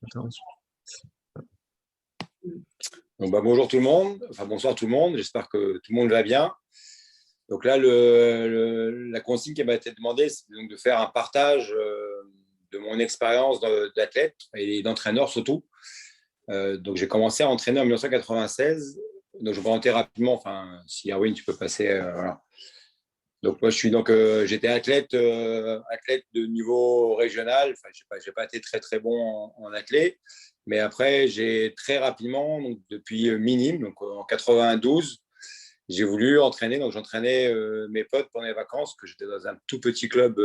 intervention. Donc, bonjour tout le monde, enfin bonsoir tout le monde, j'espère que tout le monde va bien. Donc là, la consigne qui m'a été demandée, c'est donc de faire un partage de mon expérience d'athlète et d'entraîneur surtout. Donc j'ai commencé à entraîner en 1996, donc je vais présenter rapidement, enfin si Erwin tu peux passer, voilà. Donc moi j'étais athlète de niveau régional, enfin j'ai pas été très bon en athlète. Mais après, j'ai très rapidement, donc depuis minime, donc en 92, j'ai voulu entraîner. Donc, j'entraînais mes potes pendant les vacances, que j'étais dans un tout petit club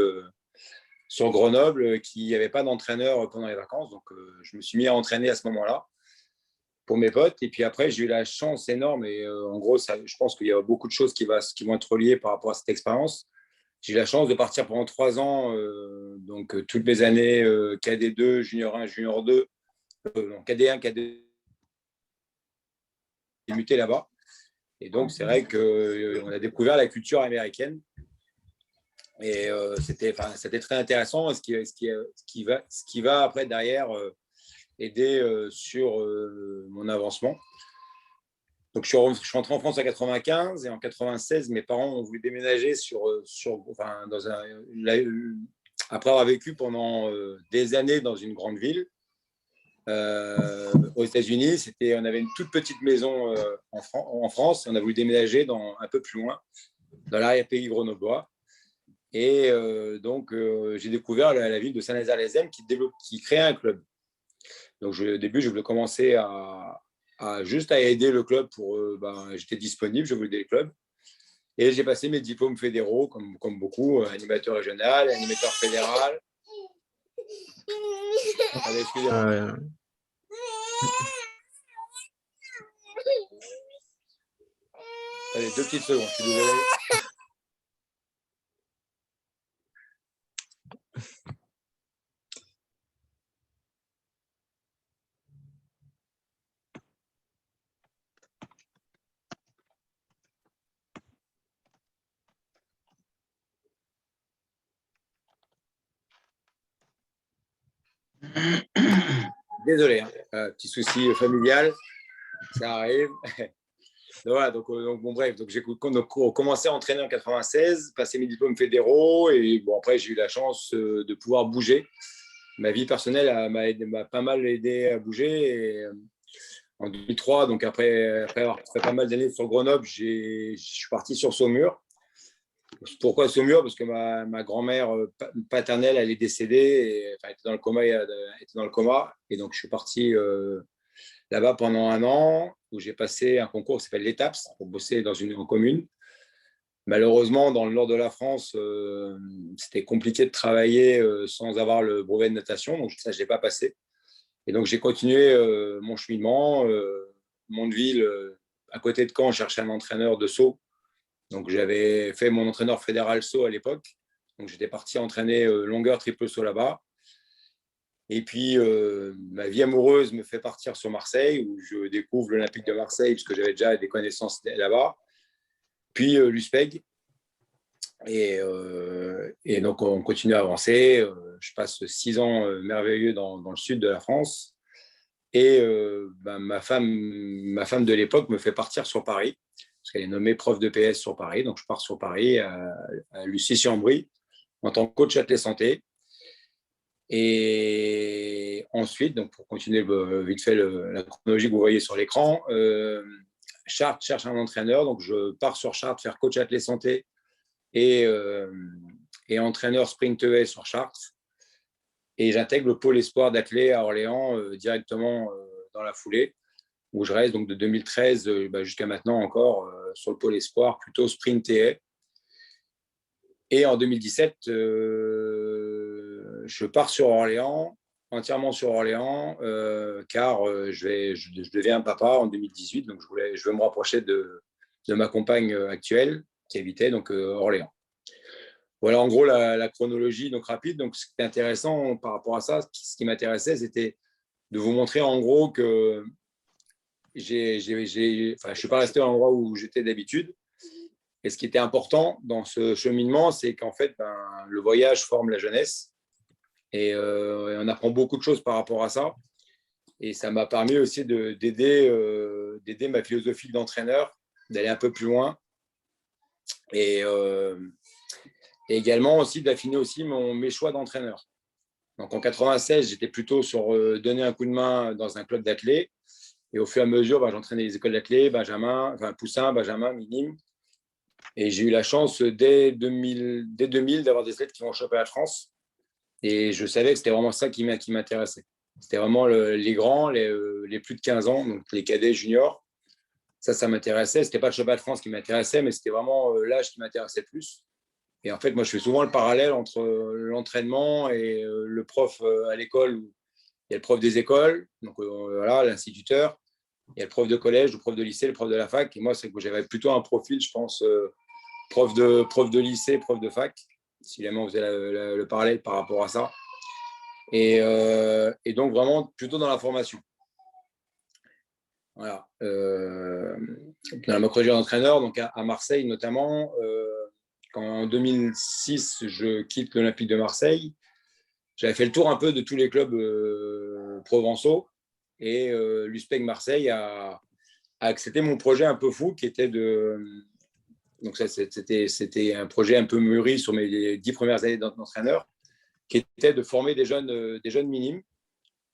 sur Grenoble qui n'avait pas d'entraîneur pendant les vacances. Donc, je me suis mis à entraîner à ce moment-là pour mes potes. Et puis après, j'ai eu la chance énorme. Et en gros, je pense qu'il y a beaucoup de choses qui vont être reliées par rapport à cette expérience. J'ai eu la chance de partir pendant 3 ans, donc toutes mes années KD2, Junior 1, Junior 2. KD1, KD2, muté là-bas. Et donc, c'est vrai qu'on a découvert la culture américaine. Et c'était très intéressant, ce qui va après, derrière, aider sur mon avancement. Donc, je suis rentré en France en 95 et en 96, mes parents ont voulu déménager après avoir vécu pendant des années dans une grande ville. Aux États-Unis, on avait une toute petite maison en France. On a voulu déménager un peu plus loin, dans l'arrière-pays grenoblois. Et donc, j'ai découvert la ville de Saint-Nazaire-les-Aisnes qui créait un club. Donc, au début, je voulais commencer juste à aider le club j'étais disponible, je voulais aider le club. Et j'ai passé mes diplômes fédéraux, comme beaucoup, animateur régional, animateur fédéral. Allez, excusez-moi. Allez, 2 petites secondes, je suis désolé. Désolé, petit souci familial, ça arrive. Voilà, donc bon, bref, donc j'ai commencé à entraîner en 96, passé mes diplômes fédéraux et bon, après j'ai eu la chance de pouvoir bouger. Ma vie personnelle m'a pas mal aidé à bouger. Et, en 2003, donc après avoir fait pas mal d'années sur Grenoble, je suis parti sur Saumur. Pourquoi Saumur? Parce que ma grand-mère paternelle, elle est décédée, elle était dans le coma, et donc je suis parti là-bas pendant 1 an, où j'ai passé un concours qui s'appelle l'ETAPS pour bosser en commune. Malheureusement, dans le nord de la France, c'était compliqué de travailler sans avoir le brevet de natation, donc ça, je ne l'ai pas passé. Et donc, j'ai continué mon cheminement. Mondeville, à côté de Caen, je cherchais un entraîneur de saut. Donc, j'avais fait mon entraîneur fédéral saut à l'époque. Donc, j'étais parti entraîner longueur triple saut là-bas. Et puis, ma vie amoureuse me fait partir sur Marseille, où je découvre l'Olympique de Marseille, parce que j'avais déjà des connaissances là-bas. Puis, l'USPEG. Et donc, on continue à avancer. Je passe 6 ans merveilleux dans le sud de la France. Et ma femme de l'époque me fait partir sur Paris, parce qu'elle est nommée prof de PS sur Paris. Donc, je pars sur Paris à Lucie-Chambry en tant que coach athlète santé. Et ensuite, donc pour continuer vite fait la chronologie que vous voyez sur l'écran, Chartres cherche un entraîneur. Donc, je pars sur Chartres faire coach athlète santé et entraîneur sprint ES sur Chartres. Et j'intègre le pôle espoir d'athlètes à Orléans directement dans la foulée, où je reste donc de 2013 jusqu'à maintenant encore sur le pôle espoir, plutôt sprint et haies. Et en 2017, je pars sur Orléans, entièrement sur Orléans, car je deviens papa en 2018, donc je veux me rapprocher de ma compagne actuelle qui habitait donc Orléans. Voilà en gros la chronologie donc rapide. Donc ce qui est intéressant par rapport à ça, ce qui m'intéressait, c'était de vous montrer en gros que je ne suis pas resté à l'endroit où j'étais d'habitude. Et ce qui était important dans ce cheminement, c'est qu'en fait, le voyage forme la jeunesse. Et on apprend beaucoup de choses par rapport à ça. Et ça m'a permis aussi d'aider ma philosophie d'entraîneur, d'aller un peu plus loin. Et également aussi d'affiner aussi mes choix d'entraîneur. Donc en 96, j'étais plutôt sur donner un coup de main dans un club d'athlètes. Et au fur et à mesure, j'entraînais les écoles d'athlètes, Benjamin, Poussin, Benjamin, minime. Et j'ai eu la chance dès 2000 d'avoir des athlètes qui vont au championnat de France. Et je savais que c'était vraiment ça qui m'intéressait. C'était vraiment les grands, les plus de 15 ans, donc les cadets juniors. Ça m'intéressait. Ce n'était pas le championnat de France qui m'intéressait, mais c'était vraiment l'âge qui m'intéressait plus. Et en fait, moi, je fais souvent le parallèle entre l'entraînement et le prof à l'école. Où il y a le prof des écoles, donc voilà, l'instituteur. Il y a le prof de collège, le prof de lycée, le prof de la fac. Et moi, c'est que j'avais plutôt un profil, je pense, prof de lycée, prof de fac, si jamais on faisait le parallèle par rapport à ça. Et donc, vraiment, plutôt dans la formation. Voilà. Dans ma projet d'entraîneur, donc à Marseille notamment, quand en 2006, je quitte l'Olympique de Marseille, j'avais fait le tour un peu de tous les clubs provençaux et l'USPEC Marseille a accepté mon projet un peu fou qui était de. Donc, c'était un projet un peu mûri sur mes 10 premières années d'entraîneur, qui était de former des jeunes minimes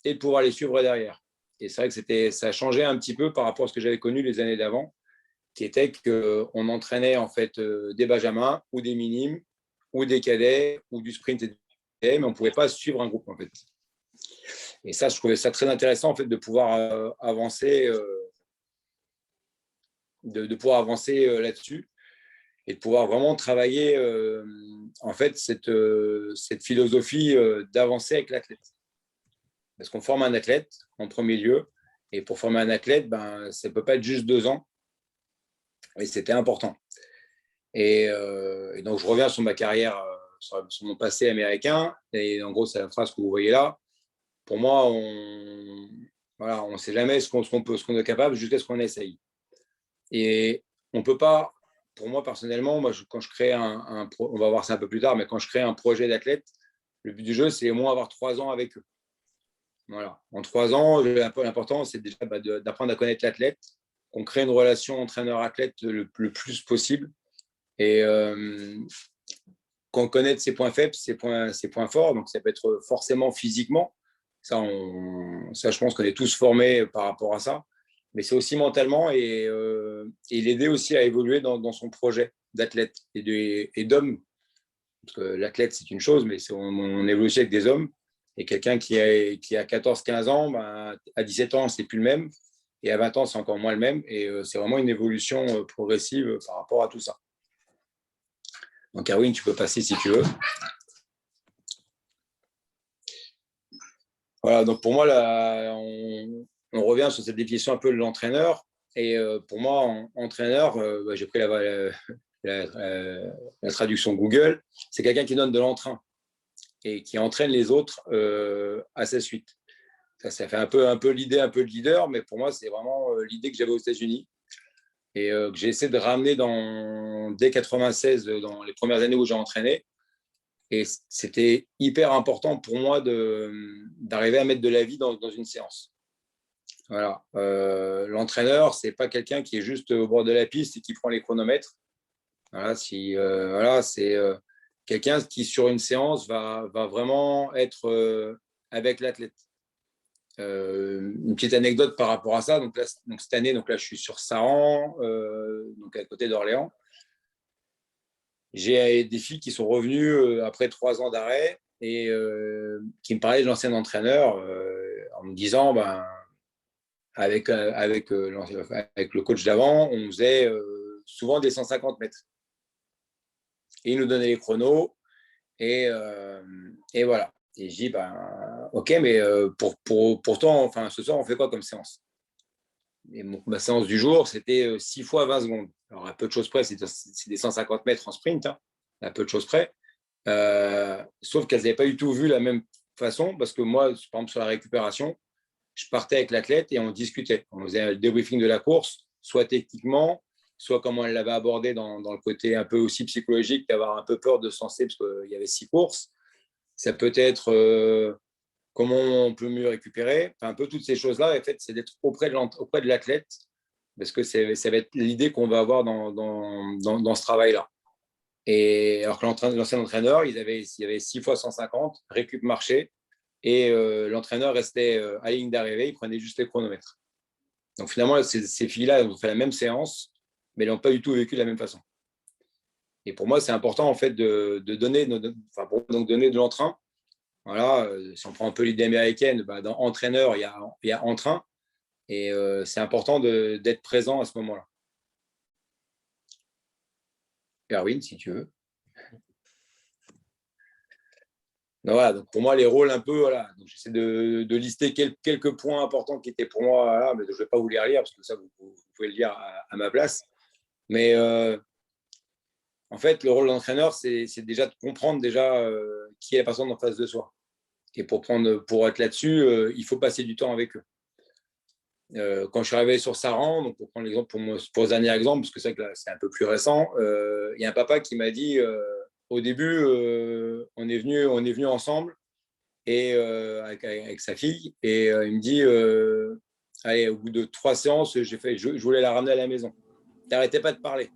et de pouvoir les suivre derrière. Et c'est vrai que ça a changé un petit peu par rapport à ce que j'avais connu les années d'avant, qui était qu'on entraînait en fait des benjamins ou des minimes ou des cadets ou du sprint et mais on ne pouvait pas suivre un groupe en fait. Et ça, je trouvais ça très intéressant en fait de pouvoir avancer, de pouvoir avancer là-dessus et de pouvoir vraiment travailler en fait cette philosophie d'avancer avec l'athlète. Parce qu'on forme un athlète en premier lieu, et pour former un athlète, ça ne peut pas être juste 2 ans, et c'était important. Et donc, je reviens sur ma carrière, sur mon passé américain, et en gros, c'est la phrase que vous voyez là. Pour moi, on ne sait jamais ce qu'on est capable jusqu'à ce qu'on essaye. Et on ne peut pas, pour moi personnellement, quand je crée on va voir ça un peu plus tard, mais quand je crée un projet d'athlète, le but du jeu, c'est au moins avoir 3 ans avec eux. Voilà. En 3 ans, l'important, c'est déjà d'apprendre à connaître l'athlète, qu'on crée une relation entraîneur-athlète le plus possible et qu'on connaisse ses points faibles, ses points forts. Donc, ça peut être forcément physiquement. Ça, je pense qu'on est tous formés par rapport à ça. Mais c'est aussi mentalement et l'aider aussi à évoluer dans son projet d'athlète et d'homme. Parce que l'athlète, c'est une chose, mais on évolue aussi avec des hommes. Et quelqu'un qui a 14-15 ans, à 17 ans, c'est plus le même. Et à 20 ans, c'est encore moins le même. Et c'est vraiment une évolution progressive par rapport à tout ça. Donc, Erwin, tu peux passer si tu veux. Voilà, donc pour moi, là, on revient sur cette définition un peu de l'entraîneur. Et pour moi, entraîneur, j'ai pris la traduction Google, c'est quelqu'un qui donne de l'entrain et qui entraîne les autres à sa suite. Ça fait un peu l'idée, un peu de leader, mais pour moi, c'est vraiment l'idée que j'avais aux États-Unis et que j'ai essayé de ramener dès 96, dans les premières années où j'ai entraîné. Et c'était hyper important pour moi d'arriver à mettre de la vie dans une séance. Voilà. L'entraîneur, c'est pas quelqu'un qui est juste au bord de la piste et qui prend les chronomètres. Voilà, c'est quelqu'un qui, sur une séance, va vraiment être avec l'athlète. Une petite anecdote par rapport à ça. Donc cette année, je suis sur Saran, donc à côté d'Orléans. J'ai des filles qui sont revenues après 3 ans d'arrêt et qui me parlaient de l'ancien entraîneur en me disant, avec le coach d'avant, on faisait souvent des 150 mètres. Et il nous donnait les chronos et voilà. Et je dis, ok, mais pourtant, enfin, ce soir, on fait quoi comme séance? Et ma séance du jour, c'était 6 fois 20 secondes. Alors, à peu de choses près, c'est des 150 mètres en sprint, hein, à peu de choses près. Sauf qu'elles n'avaient pas du tout vu la même façon, parce que moi, par exemple, sur la récupération, je partais avec l'athlète et on discutait. On faisait le débriefing de la course, soit techniquement, soit comment elle l'avait abordé dans le côté un peu aussi psychologique, d'avoir un peu peur de se lancer parce qu'il y avait 6 courses. Ça peut être comment on peut mieux récupérer. Enfin, un peu toutes ces choses-là, en fait, c'est d'être auprès de l'athlète, parce que ça va être l'idée qu'on va avoir dans ce travail-là. Et alors que l'ancien entraîneur, il y avait 6 fois 150, récup marché, et l'entraîneur restait à la ligne d'arrivée, il prenait juste les chronomètres. Donc finalement, ces filles-là ont fait la même séance, mais elles n'ont pas du tout vécu de la même façon. Et pour moi, c'est important en fait de donner, donc donner de l'entrain. Voilà, si on prend un peu l'idée américaine, dans entraîneur, il y a entrain, et c'est important d'être présent à ce moment-là. Erwin, si tu veux. Donc, voilà, donc pour moi, les rôles un peu, voilà. Donc j'essaie de lister quelques points importants qui étaient pour moi, voilà, mais je ne vais pas vous les relire parce que ça, vous pouvez le lire à ma place. Mais en fait, le rôle d'entraîneur, c'est déjà de comprendre déjà qui est la personne en face de soi. Et pour être là-dessus, il faut passer du temps avec eux. Quand je suis arrivé sur Saran, donc pour prendre l'exemple pour le dernier exemple, parce que c'est un peu plus récent, il y a un papa qui m'a dit au début, on est venu ensemble et avec sa fille, et il me dit allez, au bout de 3 séances, je voulais la ramener à la maison. T'arrêtais pas de parler.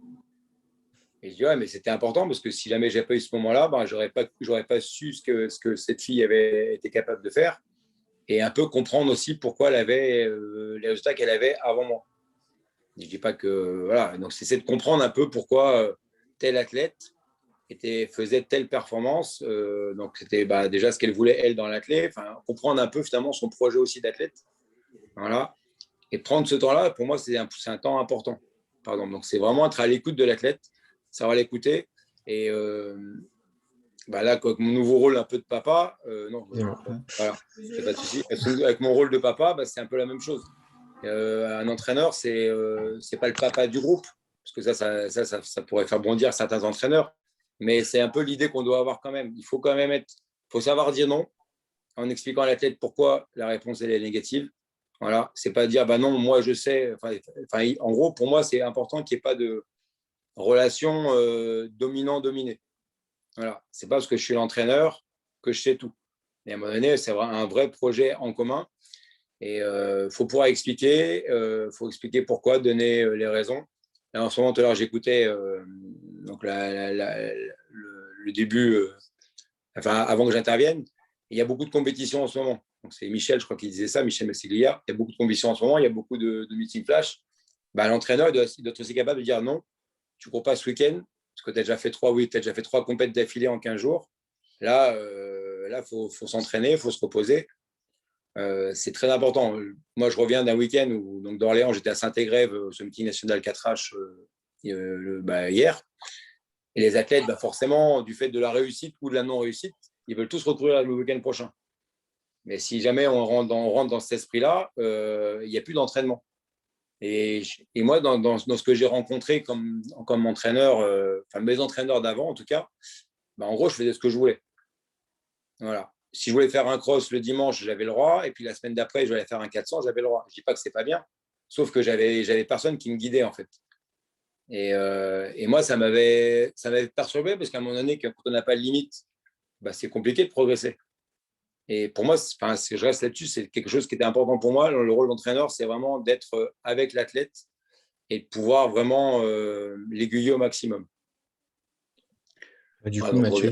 Et je dis ouais, mais c'était important parce que si jamais j'avais pas eu ce moment-là, j'aurais pas su ce que cette fille avait été capable de faire, et un peu comprendre aussi pourquoi elle avait les résultats qu'elle avait avant moi. Je dis pas que voilà, donc c'est de comprendre un peu pourquoi tel athlète faisait telle performance. Donc c'était déjà ce qu'elle voulait elle dans l'athlète, comprendre un peu finalement son projet aussi d'athlète. Voilà. Et prendre ce temps-là, pour moi, c'est un temps important. Pardon. Donc c'est vraiment être à l'écoute de l'athlète, savoir l'écouter. Et là, avec mon nouveau rôle un peu de papa, non, voilà, c'est pas de souci. Avec mon rôle de papa, c'est un peu la même chose. Un entraîneur, c'est pas le papa du groupe, parce que ça pourrait faire bondir certains entraîneurs, mais c'est un peu l'idée qu'on doit avoir quand même. Il faut quand même faut savoir dire non en expliquant à l'athlète pourquoi la réponse elle est négative. Voilà, c'est pas dire non, moi je sais. En gros, pour moi, c'est important qu'il n'y ait pas de relation dominant-dominé. Voilà, c'est pas parce que je suis l'entraîneur que je sais tout. Et à un moment donné, c'est un vrai projet en commun. Et il faut pouvoir expliquer, faut expliquer pourquoi, donner les raisons. Là, en ce moment, tout à l'heure, j'écoutais donc le début, avant que j'intervienne. Il y a beaucoup de compétitions en ce moment. Donc, c'est Michel, je crois qu'il disait ça, Michel Massiglia. Il y a beaucoup de compétitions en ce moment, il y a beaucoup de meetings flash. L'entraîneur doit être aussi capable de dire non, tu ne cours pas ce week-end, parce que tu as déjà fait 3 compètes d'affilée en 15 jours. Là, faut s'entraîner, il faut se reposer. C'est très important. Moi, je reviens d'un week-end où, donc d'Orléans, j'étais à Saint-Égrève au meeting national 4H hier. Et les athlètes, forcément, du fait de la réussite ou de la non-réussite, ils veulent tous recourir le week-end prochain. Mais si jamais on rentre dans cet esprit-là, il n'y a plus d'entraînement. Et moi, dans ce que j'ai rencontré comme entraîneur, mes entraîneurs d'avant en tout cas, en gros, je faisais ce que je voulais. Voilà. Si je voulais faire un cross le dimanche, j'avais le droit. Et puis la semaine d'après, je voulais faire un 400, j'avais le droit. Je ne dis pas que c'est pas bien, sauf que j'avais personne qui me guidait en fait. Et moi, ça m'avait perturbé parce qu'à un moment donné, quand on n'a pas de limite, c'est compliqué de progresser. Et pour moi, si je reste là-dessus, c'est quelque chose qui était important pour moi. Le rôle d'entraîneur, c'est vraiment d'être avec l'athlète et de pouvoir vraiment l'aiguiller au maximum. Du coup, Mathieu,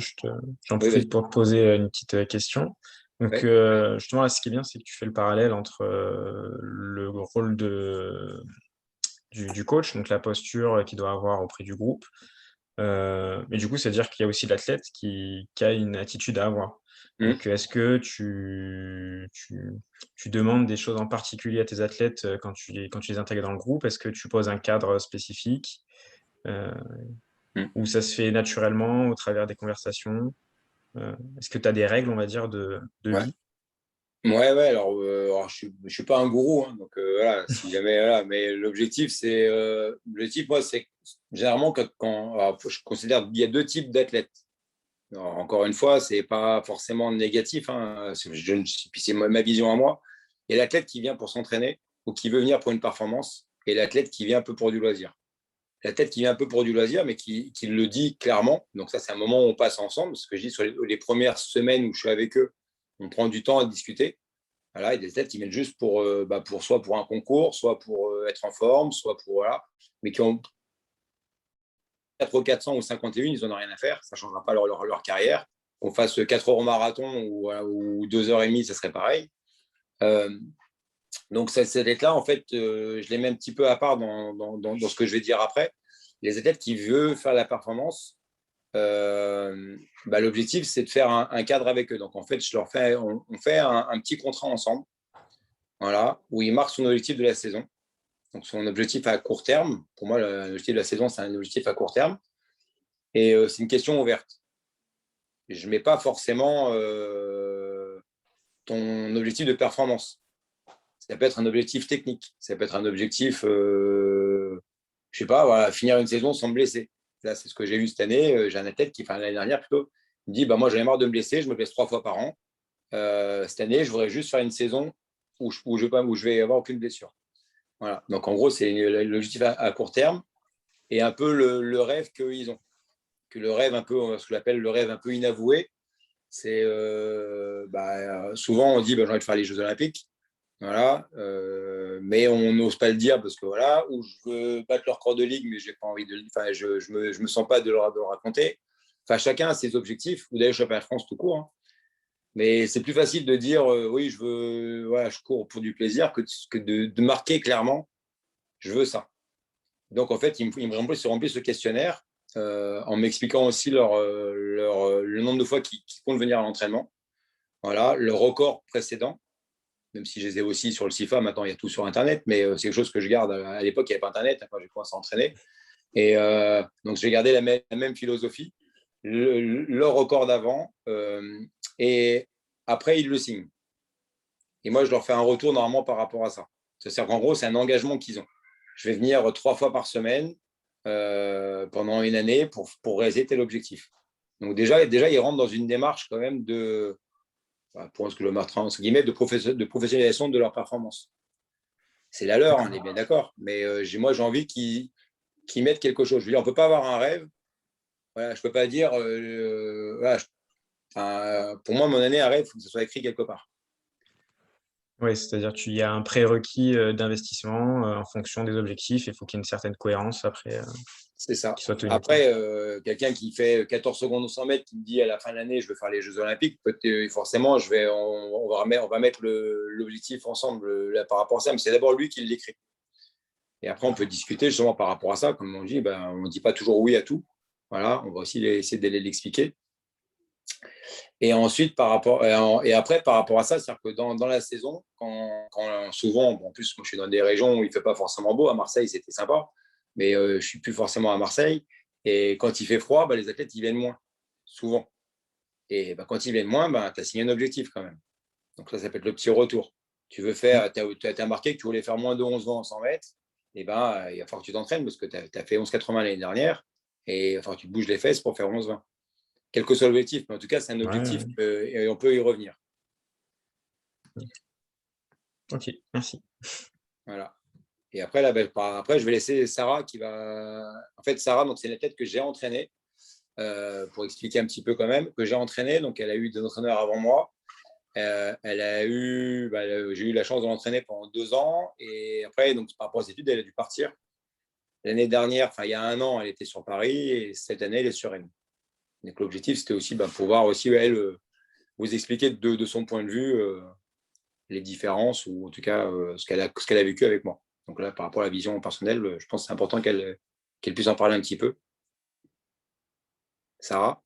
j'en profite pour te poser une petite question. Donc, justement, là, ce qui est bien, c'est que tu fais le parallèle entre le rôle du coach, donc la posture qu'il doit avoir auprès du groupe. Mais du coup, c'est-à-dire qu'il y a aussi l'athlète qui a une attitude à avoir. Donc, est-ce que tu demandes des choses en particulier à tes athlètes quand tu les intègres dans le groupe? Est-ce que tu poses un cadre spécifique ou ça se fait naturellement au travers des conversations? Est-ce que tu as des règles, on va dire, de vie? Ouais. Alors je suis pas un gourou, hein, donc voilà, si jamais, voilà, mais l'objectif, moi, c'est généralement alors, je considère qu'il y a 2 types d'athlètes. Encore une fois, c'est pas forcément négatif, hein, puis c'est ma vision à moi. Il y a l'athlète qui vient pour s'entraîner ou qui veut venir pour une performance, et l'athlète qui vient un peu pour du loisir. L'athlète qui vient un peu pour du loisir, mais qui le dit clairement. Donc ça, c'est un moment où on passe ensemble. Ce que je dis sur les premières semaines où je suis avec eux, On prend du temps à discuter. Voilà, et des athlètes qui viennent juste pour soit pour un concours, soit pour être en forme, soit pour voilà, mais qui ont 400 ou 51, ils n'en ont rien à faire. Ça ne changera pas leur carrière. Qu'on fasse 4 heures au marathon ou 2h30, ça serait pareil. Donc, ces athlètes-là, en fait, je les mets un petit peu à part dans ce que je vais dire après. Les athlètes qui veulent faire la performance, l'objectif, c'est de faire un cadre avec eux. Donc, en fait, on fait un petit contrat ensemble, voilà, où ils marquent son objectif de la saison. Donc, son objectif à court terme. Pour moi, l'objectif de la saison, c'est un objectif à court terme. Et c'est une question ouverte. Je ne mets pas forcément ton objectif de performance. Ça peut être un objectif technique. Ça peut être un objectif, je ne sais pas, voilà, finir une saison sans me blesser. Là, c'est ce que j'ai eu cette année. J'ai un athlète l'année dernière plutôt, il me dit moi, j'en ai marre de me blesser, je me blesse 3 fois par an. Cette année, je voudrais juste faire une saison où je vais avoir aucune blessure. Voilà. Donc, en gros, c'est l'objectif à court terme et un peu le rêve qu'ils ont. Que le rêve un peu, ce que j'appelle le rêve un peu inavoué, c'est souvent on dit j'ai envie de faire les Jeux Olympiques. Voilà, mais on n'ose pas le dire parce que voilà, ou je veux battre leur record de ligue, mais j'ai pas envie de, enfin, je me sens pas de le raconter. Enfin, chacun a ses objectifs, ou d'ailleurs, championnat de France tout court. Hein. Mais c'est plus facile de dire oui, je cours pour du plaisir que de marquer clairement, je veux ça. Donc en fait, ils me remplissent ce questionnaire en m'expliquant aussi le nombre de fois qu'ils comptent venir à l'entraînement. Voilà, le record précédent. Même si je les ai aussi sur le CIFA, maintenant il y a tout sur Internet, mais c'est quelque chose que je garde. À l'époque, il n'y avait pas Internet quand j'ai commencé à entraîner. Et donc, j'ai gardé la même philosophie, le record d'avant, et après, ils le signent. Et moi, je leur fais un retour normalement par rapport à ça. C'est-à-dire qu'en gros, c'est un engagement qu'ils ont. Je vais venir 3 fois par semaine pendant une année pour réaliser tel objectif. Donc déjà, ils rentrent dans une démarche quand même pour ce que je marque entre guillemets, de professionnalisation de leur performance. C'est la leur, on est bien d'accord. Mais moi, j'ai envie qu'ils mettent quelque chose. Je veux dire, on ne peut pas avoir un rêve. Voilà, je ne peux pas dire. Pour moi, mon année, un rêve, il faut que ce soit écrit quelque part. Oui, c'est-à-dire qu'il y a un prérequis d'investissement en fonction des objectifs. Il faut qu'il y ait une certaine cohérence après C'est ça. qui soit tenue. Après, quelqu'un qui fait 14 secondes au 100 mètres, qui me dit à la fin de l'année, je veux faire les Jeux Olympiques, forcément, on va mettre l'objectif ensemble par rapport à ça, mais c'est d'abord lui qui l'écrit. Et après, on peut discuter justement par rapport à ça. Comme on dit, on ne dit pas toujours oui à tout. Voilà, on va aussi essayer de l'expliquer. Et ensuite, et après, par rapport à ça, c'est-à-dire que dans la saison, quand souvent, en plus, moi, je suis dans des régions où il ne fait pas forcément beau. À Marseille, c'était sympa, mais je ne suis plus forcément à Marseille. Et quand il fait froid, les athlètes, ils viennent moins, souvent. Et quand ils viennent moins, tu as signé un objectif quand même. Donc ça peut être le petit retour. Tu veux faire, tu as marqué que tu voulais faire moins de 11 ans en 100 mètres, et il va falloir que tu t'entraînes parce que tu as fait 11,80 l'année dernière, et il va falloir que tu te bouges les fesses pour faire 11,20. Quel que soit l'objectif, mais en tout cas, c'est un objectif et on peut y revenir. Ok, merci. Voilà. Et après, là, après, je vais laisser Sarah qui va. En fait, Sarah, donc c'est l'athlète que j'ai entraînée, pour expliquer un petit peu quand même, que j'ai entraîné. Donc, elle a eu des entraîneurs avant moi. Elle a eu, j'ai eu la chance de l'entraîner pendant 2 ans. Et après, donc, par rapport aux études, elle a dû partir. L'année dernière, il y a 1 an, elle était sur Paris. Et cette année, elle est sur Rennes. Donc, l'objectif, c'était aussi pouvoir aussi, elle, vous expliquer de son point de vue les différences ou en tout cas ce qu'elle a vécu avec moi. Donc là, par rapport à la vision personnelle, je pense que c'est important qu'elle puisse en parler un petit peu. Sarah?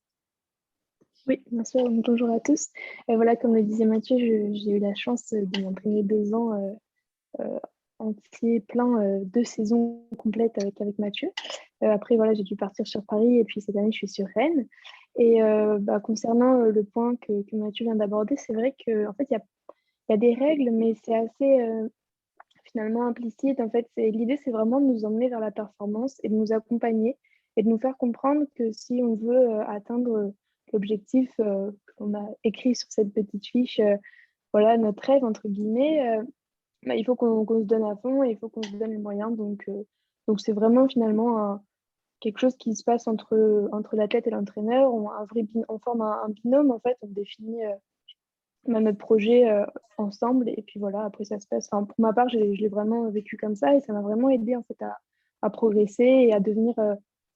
Oui, bien sûr, bonjour à tous. Voilà, comme le disait Mathieu, j'ai eu la chance de m'entraîner 2 ans entier, plein, 2 saisons complètes avec Mathieu. Après, voilà, j'ai dû partir sur Paris et puis cette année, je suis sur Rennes. Et concernant le point que Mathieu vient d'aborder, c'est vrai qu'en fait, il y a des règles, mais c'est assez finalement implicite. En fait, l'idée, c'est vraiment de nous emmener vers la performance et de nous accompagner et de nous faire comprendre que si on veut atteindre l'objectif qu'on a écrit sur cette petite fiche, voilà, notre rêve, entre guillemets, il faut qu'on se donne à fond et il faut qu'on se donne les moyens. Donc c'est vraiment finalement quelque chose qui se passe entre l'athlète et l'entraîneur. On forme un binôme, en fait, on définit notre projet ensemble. Et puis voilà, après ça se passe. Enfin, pour ma part, je l'ai vraiment vécu comme ça et ça m'a vraiment aidé en fait à progresser et à devenir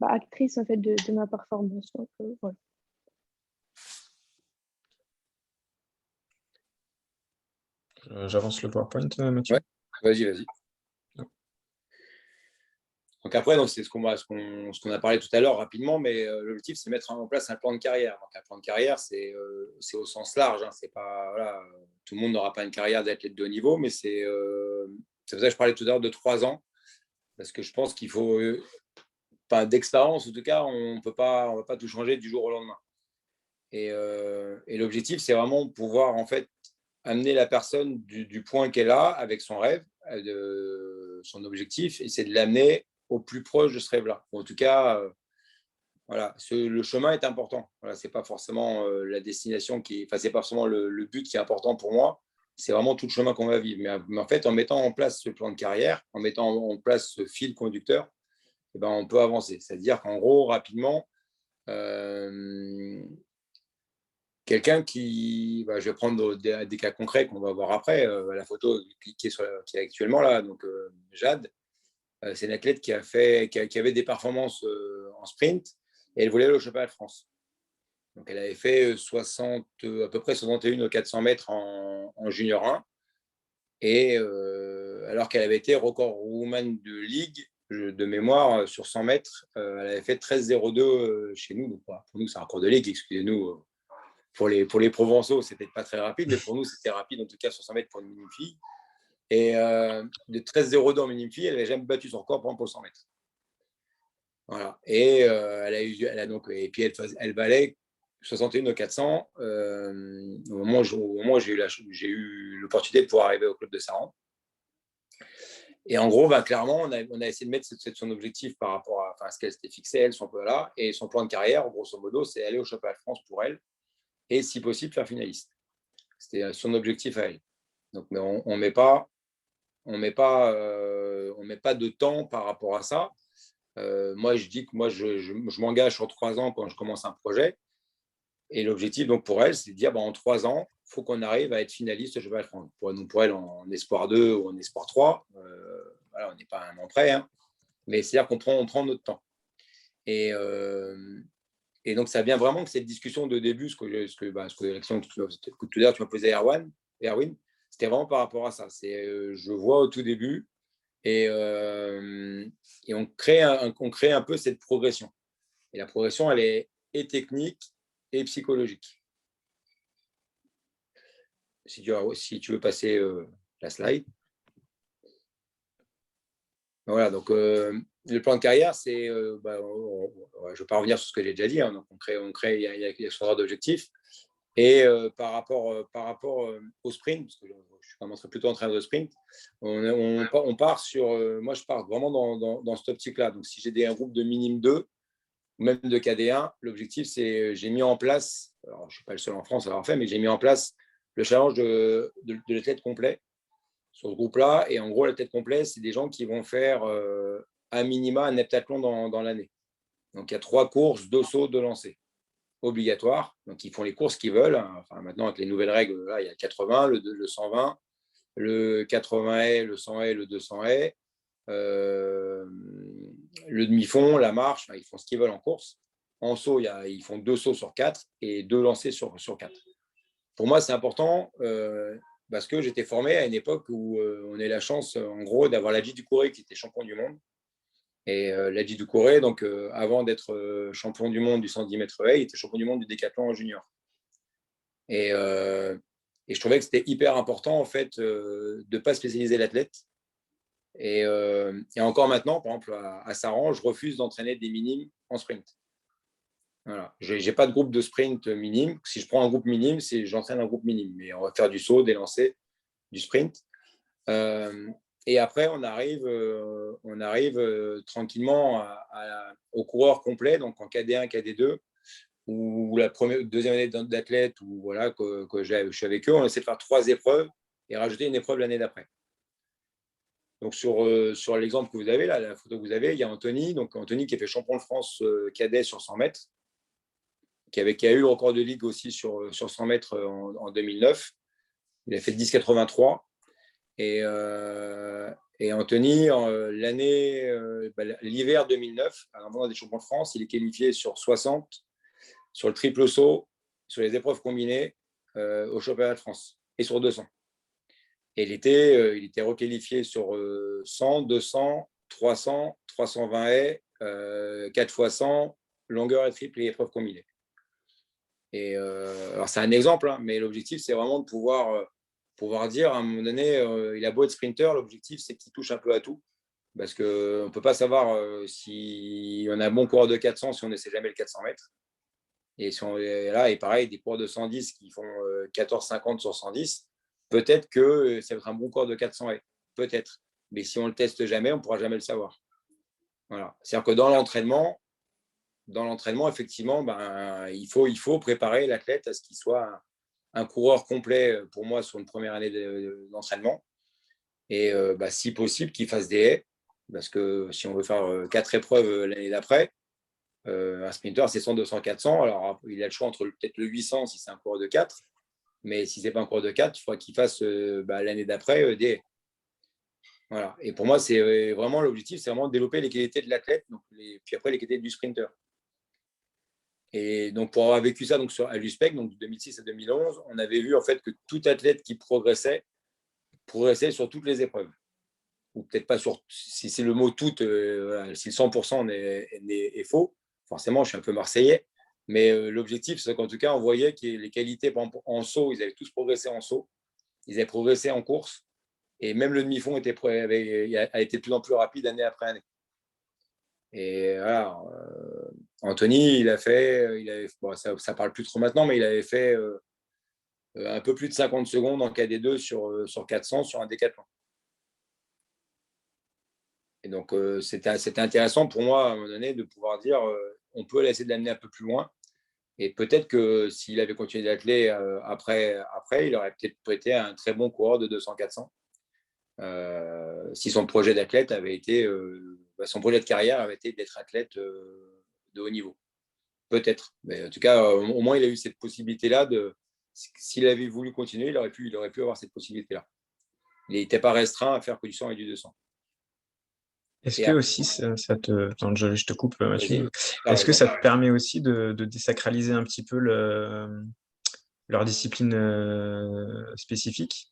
actrice en fait de ma performance. Donc, voilà. J'avance le PowerPoint, Mathieu. Ouais, vas-y. Donc après, c'est ce qu'on a parlé tout à l'heure rapidement, mais l'objectif, c'est mettre en place un plan de carrière. Donc un plan de carrière, c'est au sens large. Hein, c'est pas, voilà, tout le monde n'aura pas une carrière d'athlète de haut niveau, mais c'est pour ça que je parlais tout à l'heure de 3 ans, parce que je pense qu'il faut, d'expérience en tout cas, on va pas tout changer du jour au lendemain. Et l'objectif, c'est vraiment pouvoir en fait amener la personne du point qu'elle a avec son rêve, son objectif, et c'est de l'amener au plus proche de ce rêve-là. En tout cas, voilà, le chemin est important. Voilà, c'est pas forcément la destination c'est pas forcément le but qui est important pour moi. C'est vraiment tout le chemin qu'on va vivre. Mais en fait, en mettant en place ce plan de carrière, en mettant en place ce fil conducteur, eh ben, on peut avancer. C'est-à-dire qu'en gros, rapidement, quelqu'un qui, je vais prendre des cas concrets qu'on va voir après, la photo qui est actuellement là, donc Jade, c'est une athlète qui avait des performances en sprint et elle voulait aller au championnat de France. Donc elle avait fait à peu près 61 au 400 mètres en junior 1 et alors qu'elle avait été record woman de ligue de mémoire sur 100 mètres, elle avait fait 13,02 chez nous. Donc, pour nous, c'est un record de ligue, excusez-nous. Pour les Provençaux, c'était pas très rapide, mais pour nous, c'était rapide, en tout cas sur 100 mètres pour une minime fille. Et de 13,02 en minime fille, elle n'avait jamais battu son record pour 100 mètres. Voilà. Et et puis elle valait 61 au 400 au moment où j'ai eu l'opportunité de pouvoir arriver au club de Saran. Et en gros, clairement, on a essayé de mettre son objectif par rapport à ce qu'elle s'était fixé, elle, son peu là, et son plan de carrière, grosso modo, c'est aller au championnat de France pour elle, et si possible, faire finaliste. C'était son objectif à elle. Donc, mais on met pas de temps par rapport à ça. Moi, je dis que je m'engage sur 3 ans quand je commence un projet. Et l'objectif, donc, pour elle, c'est de dire, en 3 ans, il faut qu'on arrive à être finaliste au championnat de France. Pour elle, en espoir 2 ou en espoir 3, voilà, on n'est pas un an près, hein, mais c'est-à-dire on prend notre temps. Et donc, ça vient vraiment que cette discussion de début, l'action que tout à l'heure, tu m'as posé, Erwin, c'était vraiment par rapport à ça. Je vois au tout début et on crée un peu cette progression. Et la progression, elle est et technique et psychologique. Si tu veux passer la slide. Voilà, donc le plan de carrière, c'est, je ne vais pas revenir sur ce que j'ai déjà dit, hein, donc il y a ce genre d'objectifs. Et par rapport au sprint, parce que je commencerai plutôt en train de sprint, on part sur, moi je pars vraiment dans cette optique-là. Donc si j'ai un groupe de minime 2, ou même de KD1, l'objectif c'est, j'ai mis en place, alors je ne suis pas le seul en France à l'avoir fait, mais j'ai mis en place le challenge de l'athlète complet sur ce groupe-là. Et en gros, l'athlète complet, c'est des gens qui vont faire un minima un heptathlon dans l'année. Donc il y a 3 courses, 2 sauts, 2 lancers obligatoires. Donc ils font les courses qu'ils veulent. Enfin, maintenant, avec les nouvelles règles, là, il y a le 80, le 120, le 80 haies, le 100 haies, le 200 haies, le demi-fond, la marche, ils font ce qu'ils veulent en course. En saut, ils font 2 sauts sur 4 et 2 lancers sur 4. Pour moi, c'est important parce que j'étais formé à une époque où on a eu la chance, en gros, d'avoir Ladji Doucouré qui était champion du monde. Et Ladji Doucouré, donc, avant d'être champion du monde du 110 mètres haies, il était champion du monde du décathlon en junior. Et je trouvais que c'était hyper important, en fait, de ne pas spécialiser l'athlète. Et encore maintenant, par exemple, à Saran, je refuse d'entraîner des minimes en sprint. Voilà. Je n'ai pas de groupe de sprint minime. Si je prends un groupe minime, j'entraîne un groupe minime. Mais on va faire du saut, des lancers, du sprint. Et après, on arrive tranquillement au coureur complet, donc en KD1, KD2, ou la deuxième année d'athlète, ou voilà, que je suis avec eux. On essaie de faire 3 épreuves et rajouter une épreuve l'année d'après. Donc, sur l'exemple que vous avez, là, la photo que vous avez, il y a Anthony. Donc, Anthony qui a fait champion de France cadet sur 100 mètres. qui a eu le record de ligue aussi sur 100 mètres en 2009. Il a fait 10,83. Et Anthony, l'hiver 2009, à l'endroit des champions de France, il est qualifié sur 60, sur le triple saut, sur les épreuves combinées au championnat de France et sur 200. Et il était requalifié sur 100, 200, 300, 320 haies, 4 x 100, longueur et triple et épreuves combinées. Et alors c'est un exemple, hein, mais l'objectif, c'est vraiment de pouvoir dire à un moment donné, il a beau être sprinter, l'objectif, c'est qu'il touche un peu à tout. Parce qu'on ne peut pas savoir si on a un bon coureur de 400 si on n'essaie jamais le 400 mètres. Et si on est là, et pareil, des coureurs de 110 qui font 14,50 sur 110, peut-être que ça va être un bon coureur de 400 haies. Peut-être. Mais si on ne le teste jamais, on ne pourra jamais le savoir. Voilà. C'est-à-dire que dans l'entraînement, effectivement, il faut préparer l'athlète à ce qu'il soit un coureur complet pour moi sur une première année d'entraînement. Et si possible, qu'il fasse des haies. Parce que si on veut faire 4 épreuves l'année d'après, un sprinter, c'est 100, 200, 400. Alors, il a le choix entre peut-être le 800 si c'est un coureur de 4. Mais si ce n'est pas un coureur de 4, il faudra qu'il fasse l'année d'après des haies. Voilà. Et pour moi, c'est vraiment l'objectif, c'est vraiment de développer les qualités de l'athlète, puis après les qualités du sprinter. Et donc, pour avoir vécu ça à l'USPEC, donc de 2006 à 2011, on avait vu en fait que tout athlète qui progressait sur toutes les épreuves. Ou peut-être pas sur, si c'est le mot toutes, si le 100% est faux, forcément, je suis un peu marseillais, mais l'objectif, c'est qu'en tout cas, on voyait que les qualités, par exemple, en saut, ils avaient tous progressé en saut, ils avaient progressé en course, et même le demi-fond a été de plus en plus rapide année après année. Et voilà, Anthony, ça parle plus trop maintenant, mais il avait fait un peu plus de 50 secondes en KD2 sur 400 sur un décathlon. Et donc, c'était intéressant pour moi, à un moment donné, de pouvoir dire on peut essayer de l'amener un peu plus loin. Et peut-être que s'il avait continué d'atteler après, il aurait peut-être été un très bon coureur de 200-400. Si son projet d'athlète avait été, son projet de carrière avait été d'être athlète de haut niveau. Peut-être. Mais en tout cas, au moins, il a eu cette possibilité-là. S'il avait voulu continuer, il aurait pu avoir cette possibilité-là. Il n'était pas restreint à faire que du 100 et du 200. Est-ce que aussi, je te coupe, Mathieu. Est-ce que ça te permet aussi de désacraliser un petit peu leur discipline spécifique?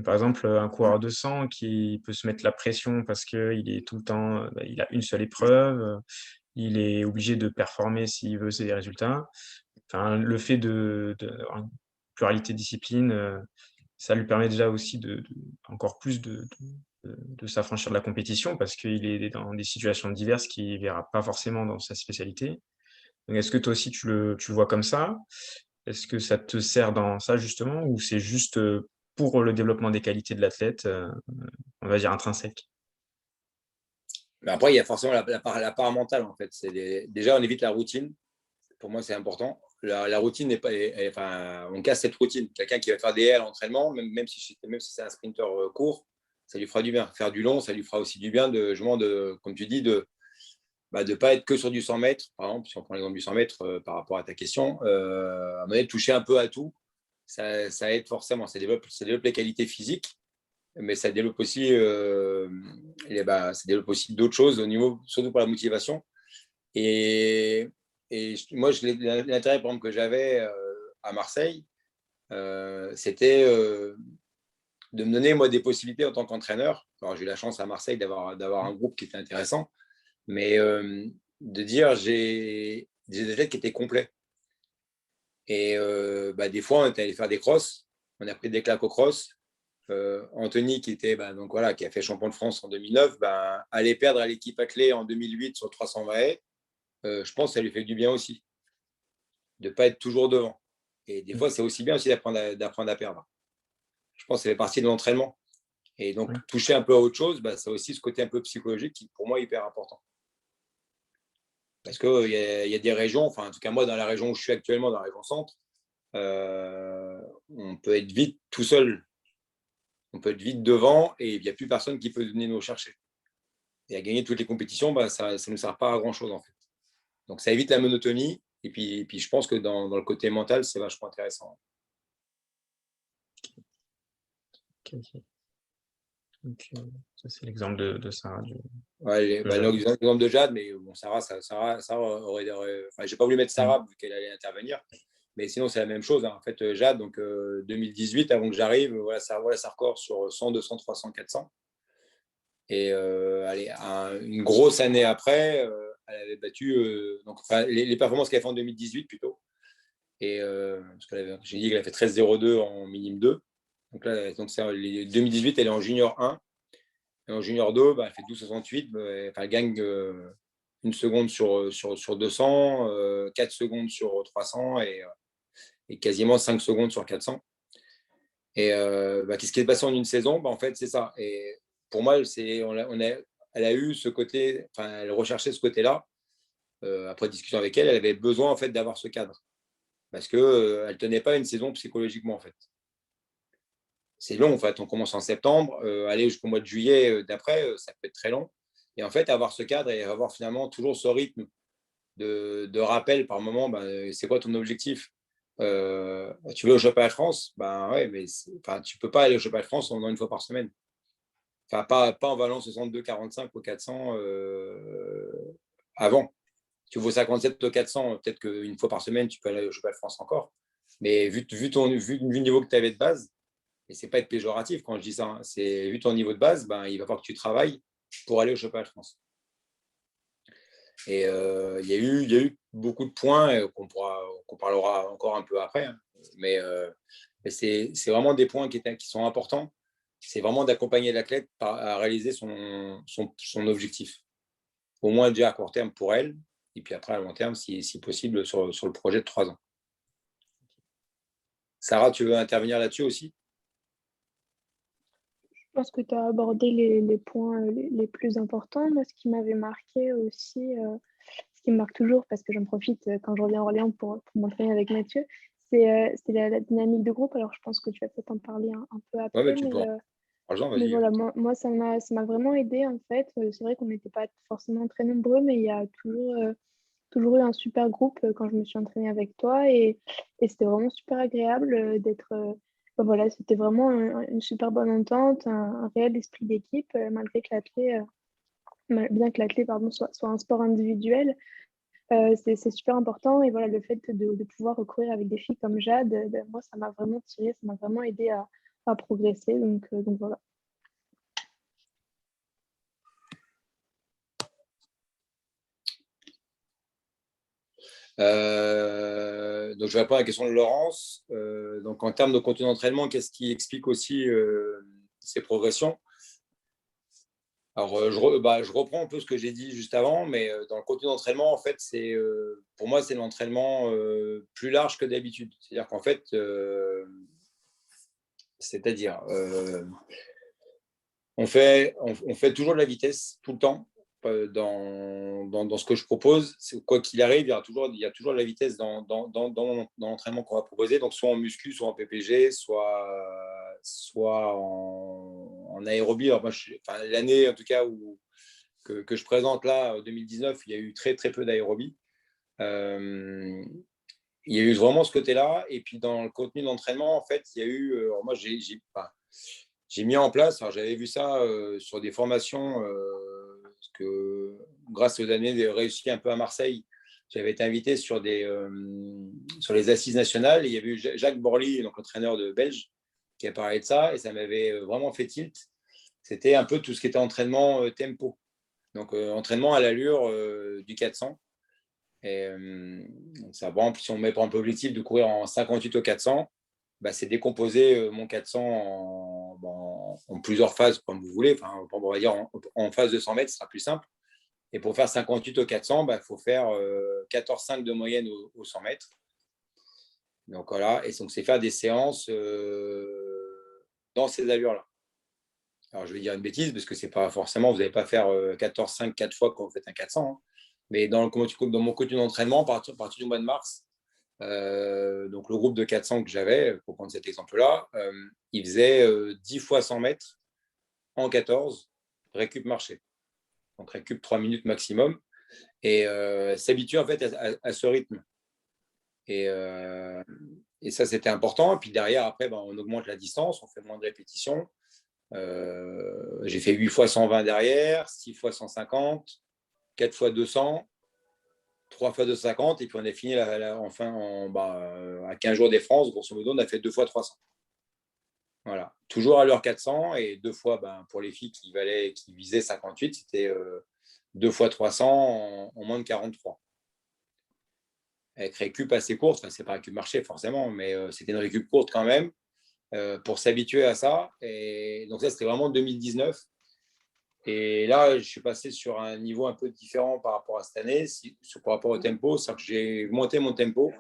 Par exemple, un coureur de 100 qui peut se mettre la pression parce qu'il est tout le temps, il a une seule épreuve, il est obligé de performer s'il veut ses résultats. Enfin, le fait d'avoir une pluralité de disciplines, ça lui permet déjà aussi encore plus de s'affranchir de la compétition parce qu'il est dans des situations diverses qu'il ne verra pas forcément dans sa spécialité. Donc, est-ce que toi aussi tu le vois comme ça? Est-ce que ça te sert dans ça justement ou c'est juste pour le développement des qualités de l'athlète, on va dire intrinsèque? Mais après, il y a forcément la part mentale en fait. Déjà, on évite la routine. Pour moi, c'est important. La routine n'est pas. On casse cette routine. Quelqu'un qui va faire des haies à l'entraînement, même si c'est un sprinter court, ça lui fera du bien. Faire du long, ça lui fera aussi du bien comme tu dis, de ne pas être que sur du 100 mètres. Par exemple, si on prend l'exemple du 100 mètres par rapport à ta question, à un moment donné, toucher un peu à tout, ça aide forcément. Ça développe les qualités physiques, mais ça développe aussi, d'autres choses au niveau, surtout pour la motivation. Et moi, l'intérêt, par exemple, que j'avais à Marseille, c'était de me donner, moi, des possibilités en tant qu'entraîneur. Alors, j'ai eu la chance à Marseille d'avoir un groupe qui était intéressant, mais de dire, j'ai des athlètes qui étaient complets. Et des fois, on est allé faire des crosses, on a pris des claques au cross. Anthony, qui a fait champion de France en 2009, aller perdre à l'équipe athlée en 2008 sur 320 haies, je pense que ça lui fait du bien aussi, de ne pas être toujours devant. Et des fois, c'est aussi bien aussi d'apprendre à perdre. Je pense que ça fait partie de l'entraînement. Et donc, toucher un peu à autre chose, ça a aussi ce côté un peu psychologique qui, pour moi, est hyper important. Parce qu'il y a des régions, enfin, en tout cas, moi, dans la région où je suis actuellement, dans la région centre, on peut être vite tout seul. On peut être vite devant et il n'y a plus personne qui peut venir nous chercher. Et à gagner toutes les compétitions, ça ne nous sert pas à grand-chose, en fait. Donc, ça évite la monotonie Et puis je pense que dans le côté mental, c'est vachement intéressant. Ok. Donc, ça, c'est l'exemple de Sarah. Ouais, l'exemple de Jade, mais bon, Sarah aurait enfin, j'ai pas voulu mettre Sarah vu qu'elle allait intervenir, mais sinon c'est la même chose, hein. En fait, Jade, donc 2018, avant que j'arrive, voilà sa record sur 100, 200, 300, 400. Et allez, une grosse année après, elle avait battu donc, enfin, les performances qu'elle a fait en 2018 plutôt. Et j'ai dit qu'elle a fait 13,02 en minime 2. Donc là, donc 2018, elle est en junior 1. Et en junior 2, elle fait 12,68. Elle gagne une seconde sur 200, 4 secondes sur 300 et quasiment 5 secondes sur 400. Et qu'est-ce qui est passé en une saison? En fait, c'est ça. Et pour moi, elle a eu ce côté, enfin, elle recherchait ce côté-là. Après discussion avec elle, elle avait besoin en fait d'avoir ce cadre parce que elle tenait pas une saison psychologiquement en fait. C'est long en fait. On commence en septembre, aller jusqu'au mois de juillet d'après, ça peut être très long. Et en fait, avoir ce cadre et avoir finalement toujours ce rythme de rappel par moment, c'est quoi ton objectif? Tu veux au championnat de France? Ouais, mais tu peux pas aller au championnat de France en une fois par semaine. Enfin, pas en valant 62,45 au 400 avant. Tu vaux 57 au 400, peut-être qu'une fois par semaine, tu peux aller au championnat de France encore. Mais vu le niveau que tu avais de base, et c'est pas être péjoratif quand je dis ça, hein, c'est vu ton niveau de base, il va falloir que tu travailles pour aller au championnat de France. Et il y a eu beaucoup de points qu'on parlera encore un peu après, hein. Mais c'est vraiment des points qui sont importants. C'est vraiment d'accompagner l'athlète à réaliser son objectif. Au moins déjà à court terme pour elle, et puis après à long terme, si possible, sur le projet de 3 ans. Sarah, tu veux intervenir là-dessus aussi? Je pense que tu as abordé les points les plus importants. Moi, ce qui m'avait marqué aussi, ce qui me marque toujours, parce que j'en profite quand je reviens à Orléans pour m'entraîner avec Mathieu, c'est la dynamique de groupe. Alors, je pense que tu vas peut-être en parler un peu Ouais, mais après, tu peux. mais Vas-y. voilà, moi ça m'a vraiment aidé en fait. C'est vrai qu'on n'était pas forcément très nombreux, mais il y a toujours eu un super groupe quand je me suis entraînée avec toi et c'était vraiment super agréable d'être. Voilà, c'était vraiment une super bonne entente, un réel esprit d'équipe, malgré que bien que l'athlé pardon, soit un sport individuel. C'est super important et voilà, le fait de pouvoir recourir avec des filles comme Jade, moi ça m'a vraiment tiré, ça m'a vraiment aidé à progresser. Donc voilà. Donc, je vais répondre à la question de Laurence. Donc, en termes de contenu d'entraînement, qu'est-ce qui explique aussi ces progressions? Alors, je reprends un peu ce que j'ai dit juste avant, mais dans le contenu d'entraînement, en fait, pour moi, c'est l'entraînement plus large que d'habitude. C'est-à-dire qu'en fait, on fait toujours de la vitesse tout le temps dans ce que je propose. Quoi qu'il arrive, il y a toujours de la vitesse dans l'entraînement qu'on va proposer. Donc, soit en muscu, soit en PPG, soit en aérobie. Alors, l'année, en tout cas, que je présente là, en 2019, il y a eu très, très peu d'aérobie. Il y a eu vraiment ce côté-là. Et puis, dans le contenu d'entraînement, en fait, il y a eu. Moi, j'ai mis en place, alors j'avais vu ça sur des formations, parce que grâce aux années réussies un peu à Marseille, j'avais été invité sur les assises nationales. Et il y avait eu Jacques Borly, donc l'entraîneur de Belge, qui a parlé de ça et ça m'avait vraiment fait tilt. C'était un peu tout ce qui était entraînement tempo. Donc entraînement à l'allure du 400. Et ça, par exemple, si on met par exemple l'objectif de courir en 58 au 400, c'est décomposer mon 400 en plusieurs phases, comme vous voulez. Enfin, on va dire en phase de 100 mètres, ce sera plus simple. Et pour faire 58 au 400, il faut faire 14,5 de moyenne au 100 mètres. Donc voilà, et donc c'est faire des séances dans ces allures-là. Alors je vais dire une bêtise, parce que c'est pas forcément, vous n'allez pas faire 14,5 4 fois quand vous faites un 400. Hein. Mais dans mon contenu d'entraînement, à partir du mois de mars, donc le groupe de 400 que j'avais, pour prendre cet exemple-là, il faisait 10 fois 100 mètres en 14, récup marché. Donc récup 3 minutes maximum. Et s'habitue en fait à ce rythme. Et ça, c'était important. Et puis derrière, après, on augmente la distance, on fait moins de répétitions. J'ai fait 8 fois 120 derrière, 6 fois 150, 4 fois 200, 3 fois 250. Et puis on a fini enfin à 15 jours des France, grosso modo, on a fait 2 fois 300. Voilà. Toujours à l'heure 400 et 2 fois, pour les filles qui visaient 58, c'était 2 fois 300 en moins de 43. Avec récup assez courte, enfin, c'est pas récup marché forcément, mais c'était une récup courte quand même pour s'habituer à ça. Et donc ça, c'était vraiment 2019. Et là, je suis passé sur un niveau un peu différent par rapport à cette année, par rapport au tempo. C'est-à-dire que j'ai monté mon tempo,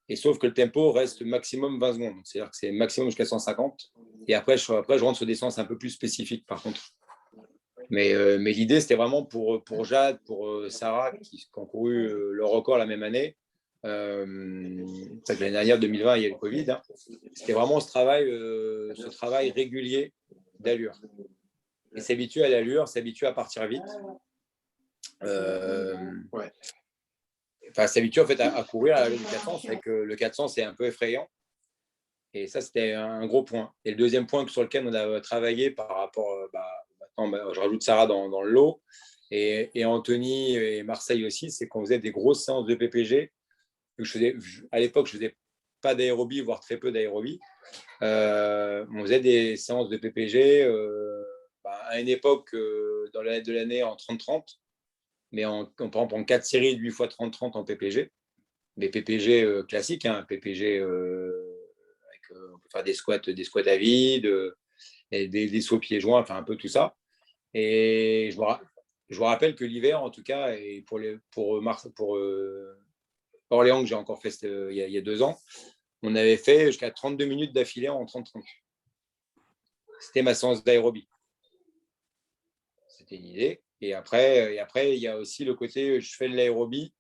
et sauf que le tempo reste maximum 20 secondes. C'est-à-dire que c'est maximum jusqu'à 150. Et après, je rentre sur des séances un peu plus spécifiques, par contre. Mais l'idée, c'était vraiment pour Jade, pour Sarah, qui ont couru le record la même année. L'année dernière, 2020, il y a eu le Covid. Hein. C'était vraiment ce travail régulier d'allure. Et s'habituer à l'allure, s'habituer à partir vite. S'habituer en fait à courir à l'allure du 400. C'est vrai que le 400, c'est un peu effrayant. Et ça, c'était un gros point. Et le deuxième point sur lequel on a travaillé par rapport, je rajoute Sarah dans le lot, et Anthony et Marseille aussi, c'est qu'on faisait des grosses séances de PPG. À l'époque, je ne faisais pas d'aérobie, voire très peu d'aérobie. On faisait des séances de PPG à une époque dans l'année de l'année en 30-30, mais par exemple en 4 séries de 8 fois 30-30 en PPG. Mais PPG classiques, hein, PPG on peut faire des squats à vide, des sauts pieds joints, enfin un peu tout ça. Et je vous rappelle que l'hiver, en tout cas, et pour Orléans, que j'ai encore fait il y a 2 ans, on avait fait jusqu'à 32 minutes d'affilée en 30-30. C'était ma séance d'aérobie. C'était une idée. Et après, il y a aussi le côté, je fais de l'aérobie,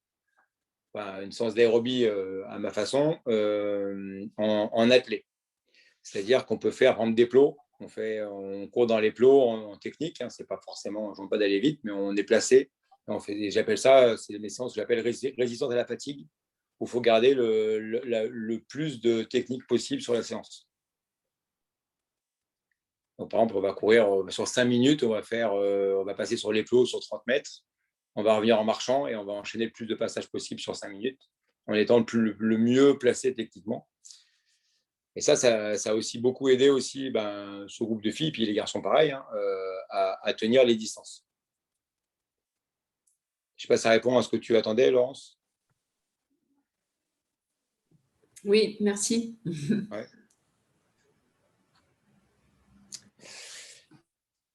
une séance d'aérobie à ma façon, en athlée. C'est-à-dire qu'on peut faire rendre des plots. On court dans les plots en technique. Hein, c'est pas forcément, je ne veux pas d'aller vite, mais on est placé. J'appelle ça, c'est mes séances que j'appelle résistance à la fatigue, où il faut garder le plus de technique possible sur la séance. Donc, par exemple, on va courir sur 5 minutes, on va passer sur les plots sur 30 mètres, on va revenir en marchant et on va enchaîner le plus de passages possible sur 5 minutes, en étant le mieux placé techniquement. Et ça a aussi beaucoup aidé aussi ce groupe de filles, puis les garçons pareil, hein, à tenir les distances. Je ne sais pas si ça répond à ce que tu attendais, Laurence. Oui, merci. Ouais.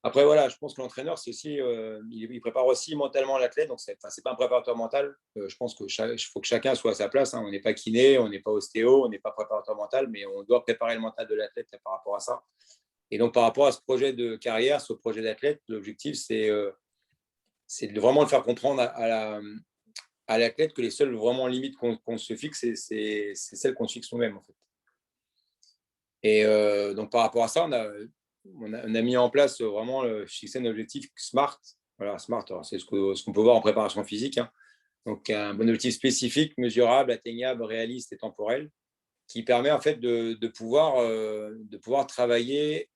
Après, voilà, je pense que l'entraîneur, c'est aussi, il prépare aussi mentalement l'athlète. Donc, c'est pas un préparateur mental. Je pense qu'il faut que chacun soit à sa place. Hein. On n'est pas kiné, on n'est pas ostéo, on n'est pas préparateur mental, mais on doit préparer le mental de l'athlète par rapport à ça. Et donc, par rapport à ce projet de carrière, ce projet d'athlète, l'objectif, c'est de vraiment le faire comprendre à l'athlète que les seules vraiment limites qu'on se fixe, c'est celles qu'on se fixe nous-mêmes, en fait. Et donc, par rapport à ça, on a mis en place vraiment fixer un objectif SMART. Voilà, SMART, c'est ce qu'on peut voir en préparation physique. Hein. Donc, un bon objectif spécifique, mesurable, atteignable, réaliste et temporel, qui permet en fait de pouvoir travailler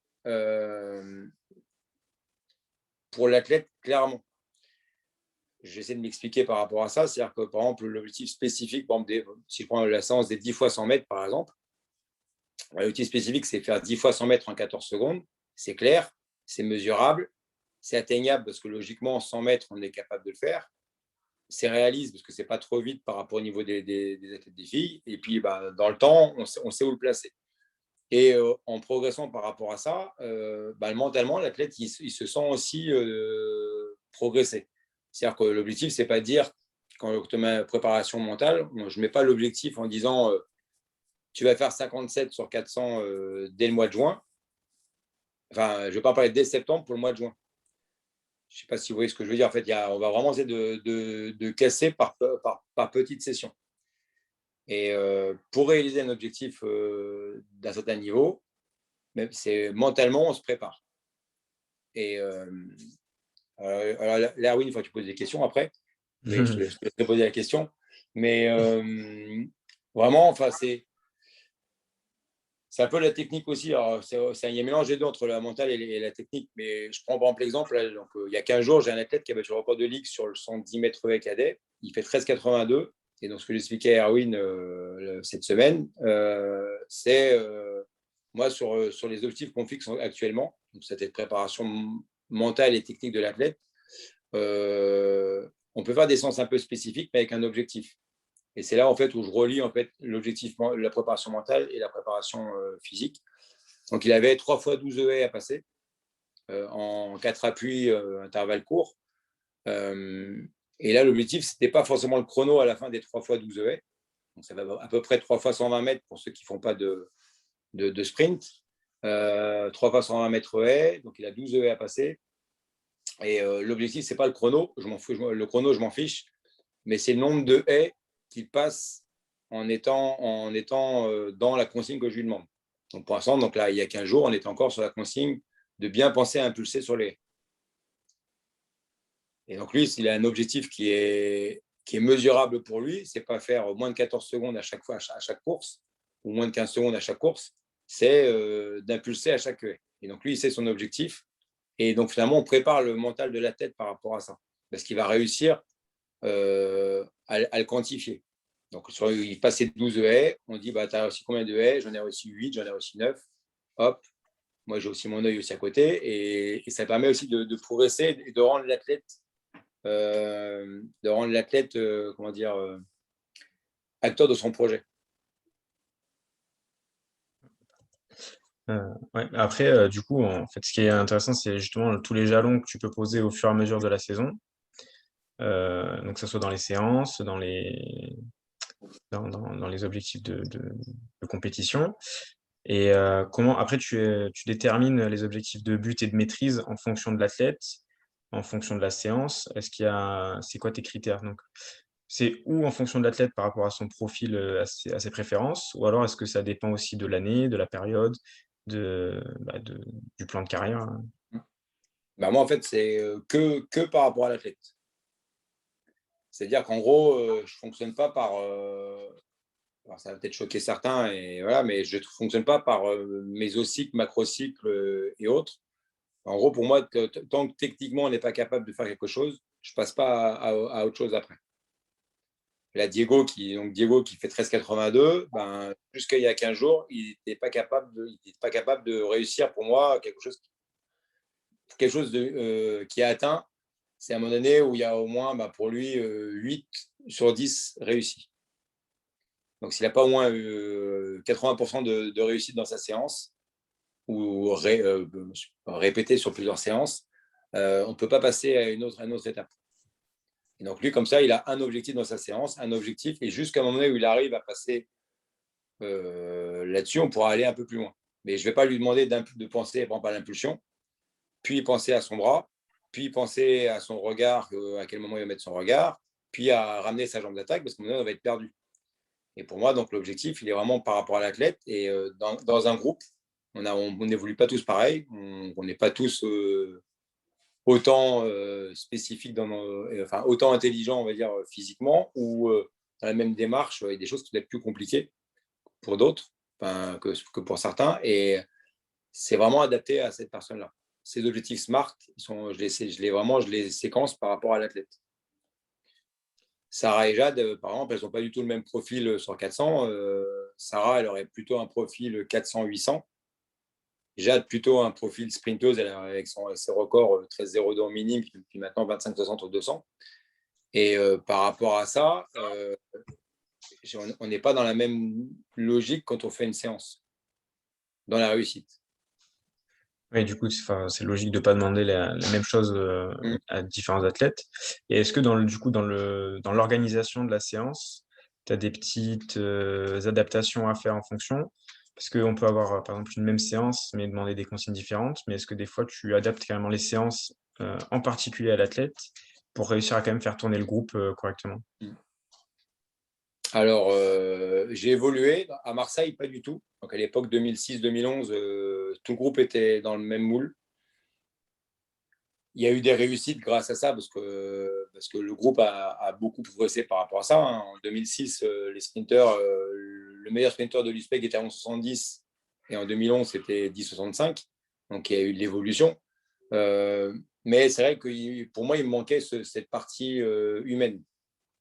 pour l'athlète clairement. J'essaie de m'expliquer par rapport à ça. C'est-à-dire que, par exemple, l'objectif spécifique, par exemple, si je prends la séance des 10 fois 100 mètres, par exemple, l'objectif spécifique, c'est faire 10 fois 100 mètres en 14 secondes. C'est clair, c'est mesurable, c'est atteignable parce que logiquement, 100 mètres, on est capable de le faire. C'est réaliste parce que ce n'est pas trop vite par rapport au niveau des athlètes des filles. Et puis, dans le temps, on sait où le placer. Et en progressant par rapport à ça, mentalement, l'athlète, il se sent aussi progresser. C'est-à-dire que l'objectif, ce n'est pas de dire, quand tu mets préparation mentale, je ne mets pas l'objectif en disant tu vas faire 57 sur 400 dès le mois de juin. Enfin, je ne vais pas parler dès septembre pour le mois de juin. Je ne sais pas si vous voyez ce que je veux dire. En fait, on va vraiment essayer de casser par petites sessions. Et pour réaliser un objectif d'un certain niveau, mentalement, on se prépare. Et alors, Erwin, il faut que tu poses des questions après. Mais je te laisse poser la question. Mais vraiment, enfin, c'est un peu la technique aussi. Alors, il y a un mélange des deux entre la mentale et la technique. Mais je prends par exemple l'exemple. Donc, il y a 15 jours, j'ai un athlète qui a battu le record de ligue sur le 110 mètres haies cadet. Il fait 13,82. Et donc, ce que j'expliquais à Erwin cette semaine, c'est moi sur les objectifs qu'on fixe actuellement, donc cette préparation mentale et technique de l'athlète, on peut faire des séances un peu spécifiques, mais avec un objectif. Et c'est là en fait où je relie en fait l'objectif, la préparation mentale et la préparation physique. Donc il avait 3 fois 12 haies à passer en 4 appuis, intervalles courts. Et là, l'objectif, ce n'était pas forcément le chrono à la fin des 3 fois 12 haies. Donc ça va à peu près 3 fois 120 mètres pour ceux qui ne font pas de sprint. 3 fois 120 mètres haies, donc il a 12 haies à passer. Et l'objectif, ce n'est pas le chrono. Le chrono, je m'en fiche. Mais c'est le nombre de haies qu'il passe en étant dans la consigne que je lui demande. Donc pour l'instant, donc là, il y a 15 jours, on était encore sur la consigne de bien penser à impulser sur les haies. Et donc lui, il a un objectif qui est mesurable pour lui, c'est pas faire moins de 14 secondes à chaque course, ou moins de 15 secondes à chaque course, c'est d'impulser à chaque haie. Et donc lui, c'est son objectif. Et donc finalement, on prépare le mental de la tête par rapport à ça, parce qu'il va réussir à le quantifier. Donc, il passe ses 12 haies, on dit, bah, tu as reçu combien de haies? J'en ai reçu 8, j'en ai reçu 9. Hop, moi j'ai aussi mon œil aussi à côté. Et ça permet aussi de progresser et de rendre l'athlète, comment dire, acteur de son projet. Ouais. Après, du coup, en fait, ce qui est intéressant, c'est justement tous les jalons que tu peux poser au fur et à mesure de la saison. Donc, que ce soit dans les séances, dans les objectifs de compétition. Et comment, après, tu détermines les objectifs de but et de maîtrise en fonction de l'athlète, en fonction de la séance. C'est quoi tes critères? Donc, c'est ou en fonction de l'athlète par rapport à son profil, à ses préférences, ou alors est-ce que ça dépend aussi de l'année, de la période, du plan de carrière? Bah, moi, en fait, c'est que par rapport à l'athlète. C'est-à-dire qu'en gros, je ne fonctionne pas par. Alors ça va peut-être choquer certains, et voilà, mais je ne fonctionne pas par mésocycle, macrocycle et autres. En gros, pour moi, tant que techniquement on n'est pas capable de faire quelque chose, je ne passe pas à autre chose après. Là, Diego qui fait 13,82, ben, jusqu'il y a 15 jours, il n'était pas capable de réussir pour moi quelque chose qui a atteint. C'est à un moment donné où il y a au moins, ben, pour lui, 8 sur 10 réussis. Donc, s'il n'a pas au moins 80% de réussite dans sa séance, ou répéter sur plusieurs séances, on ne peut pas passer à une autre étape. Et donc lui, comme ça, il a un objectif dans sa séance, un objectif, et jusqu'à un moment donné où il arrive à passer là-dessus, on pourra aller un peu plus loin. Mais je ne vais pas lui demander de penser, par exemple, à l'impulsion, puis penser à son bras, puis penser à son regard, à quel moment il va mettre son regard, puis à ramener sa jambe d'attaque, parce qu'à un moment donné, on va être perdu. Et pour moi, donc l'objectif, il est vraiment par rapport à l'athlète. Et dans un groupe, on n'évolue pas tous pareil, on n'est pas tous autant spécifiques, enfin autant intelligents, on va dire, physiquement, ou dans la même démarche, il y a des choses qui peuvent être plus compliquées pour d'autres, enfin, que pour certains. Et c'est vraiment adapté à cette personne-là. Ces objectifs SMART, je les séquence par rapport à l'athlète. Sarah et Jade, par exemple, elles n'ont pas du tout le même profil sur 400. Sarah, elle aurait plutôt un profil 400-800. Jade, plutôt un profil sprinteuse, avec ses records 13,02 en minime, puis maintenant 25,60 au 200. Et par rapport à ça, on n'est pas dans la même logique quand on fait une séance, dans la réussite. Oui, du coup, c'est logique de ne pas demander la même chose à différents athlètes. Et est-ce que dans l'organisation de la séance, tu as des petites adaptations à faire en fonction? Parce qu'on peut avoir, par exemple, une même séance, mais demander des consignes différentes. Mais est-ce que des fois, tu adaptes carrément les séances, en particulier à l'athlète, pour réussir à quand même faire tourner le groupe correctement? Alors, j'ai évolué. À Marseille, pas du tout. Donc, à l'époque 2006-2011, tout le groupe était dans le même moule. Il y a eu des réussites grâce à ça, parce parce que le groupe a beaucoup progressé par rapport à ça. Hein. En 2006, les sprinters, le meilleur sprinter de l'USPEC était à 11,70 et en 2011, c'était 10,65. Donc, il y a eu de l'évolution. Mais c'est vrai que pour moi, il me manquait cette partie humaine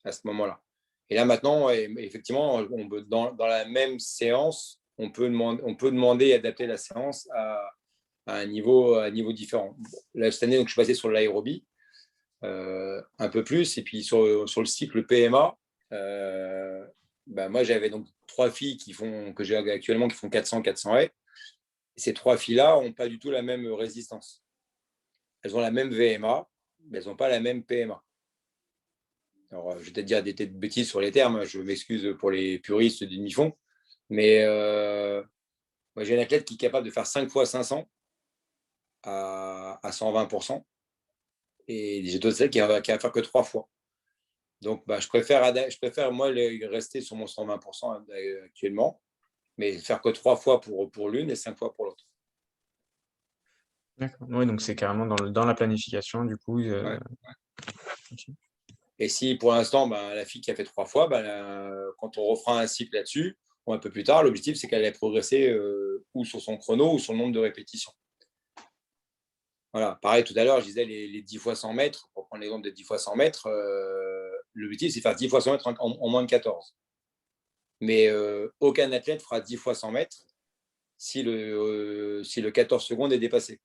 à ce moment-là. Et là, maintenant, effectivement, dans la même séance, on peut demander et adapter la séance à un niveau différent. Là, cette année, donc, je suis passé sur l'aérobie un peu plus. Et puis, sur le cycle PMA, moi, j'avais donc 3 filles que j'ai actuellement qui font 400 haies. Et ces 3 filles-là n'ont pas du tout la même résistance. Elles ont la même VMA, mais elles n'ont pas la même PMA. Alors, je vais peut-être dire des bêtises sur les termes, je m'excuse pour les puristes du demi-fond, mais moi, j'ai une athlète qui est capable de faire 5 fois 500 à 120%, et j'ai d'autres athlètes qui va faire que 3 fois. Donc, je préfère moi rester sur mon 120% actuellement, mais faire que 3 fois pour l'une et 5 fois pour l'autre. D'accord. Oui, donc c'est carrément dans la planification, du coup. Ouais. Okay. Et si pour l'instant, la fille qui a fait 3 fois, quand on refera un cycle là-dessus, ou un peu plus tard, l'objectif, c'est qu'elle ait progressé ou sur son chrono ou sur le nombre de répétitions. Voilà. Pareil, tout à l'heure, je disais les 10 fois 100 mètres, pour prendre l'exemple des 10 fois 100 mètres, l'objectif, c'est de faire 10 fois 100 mètres en moins de 14. Mais aucun athlète fera 10 fois 100 mètres si le 14 secondes est dépassé.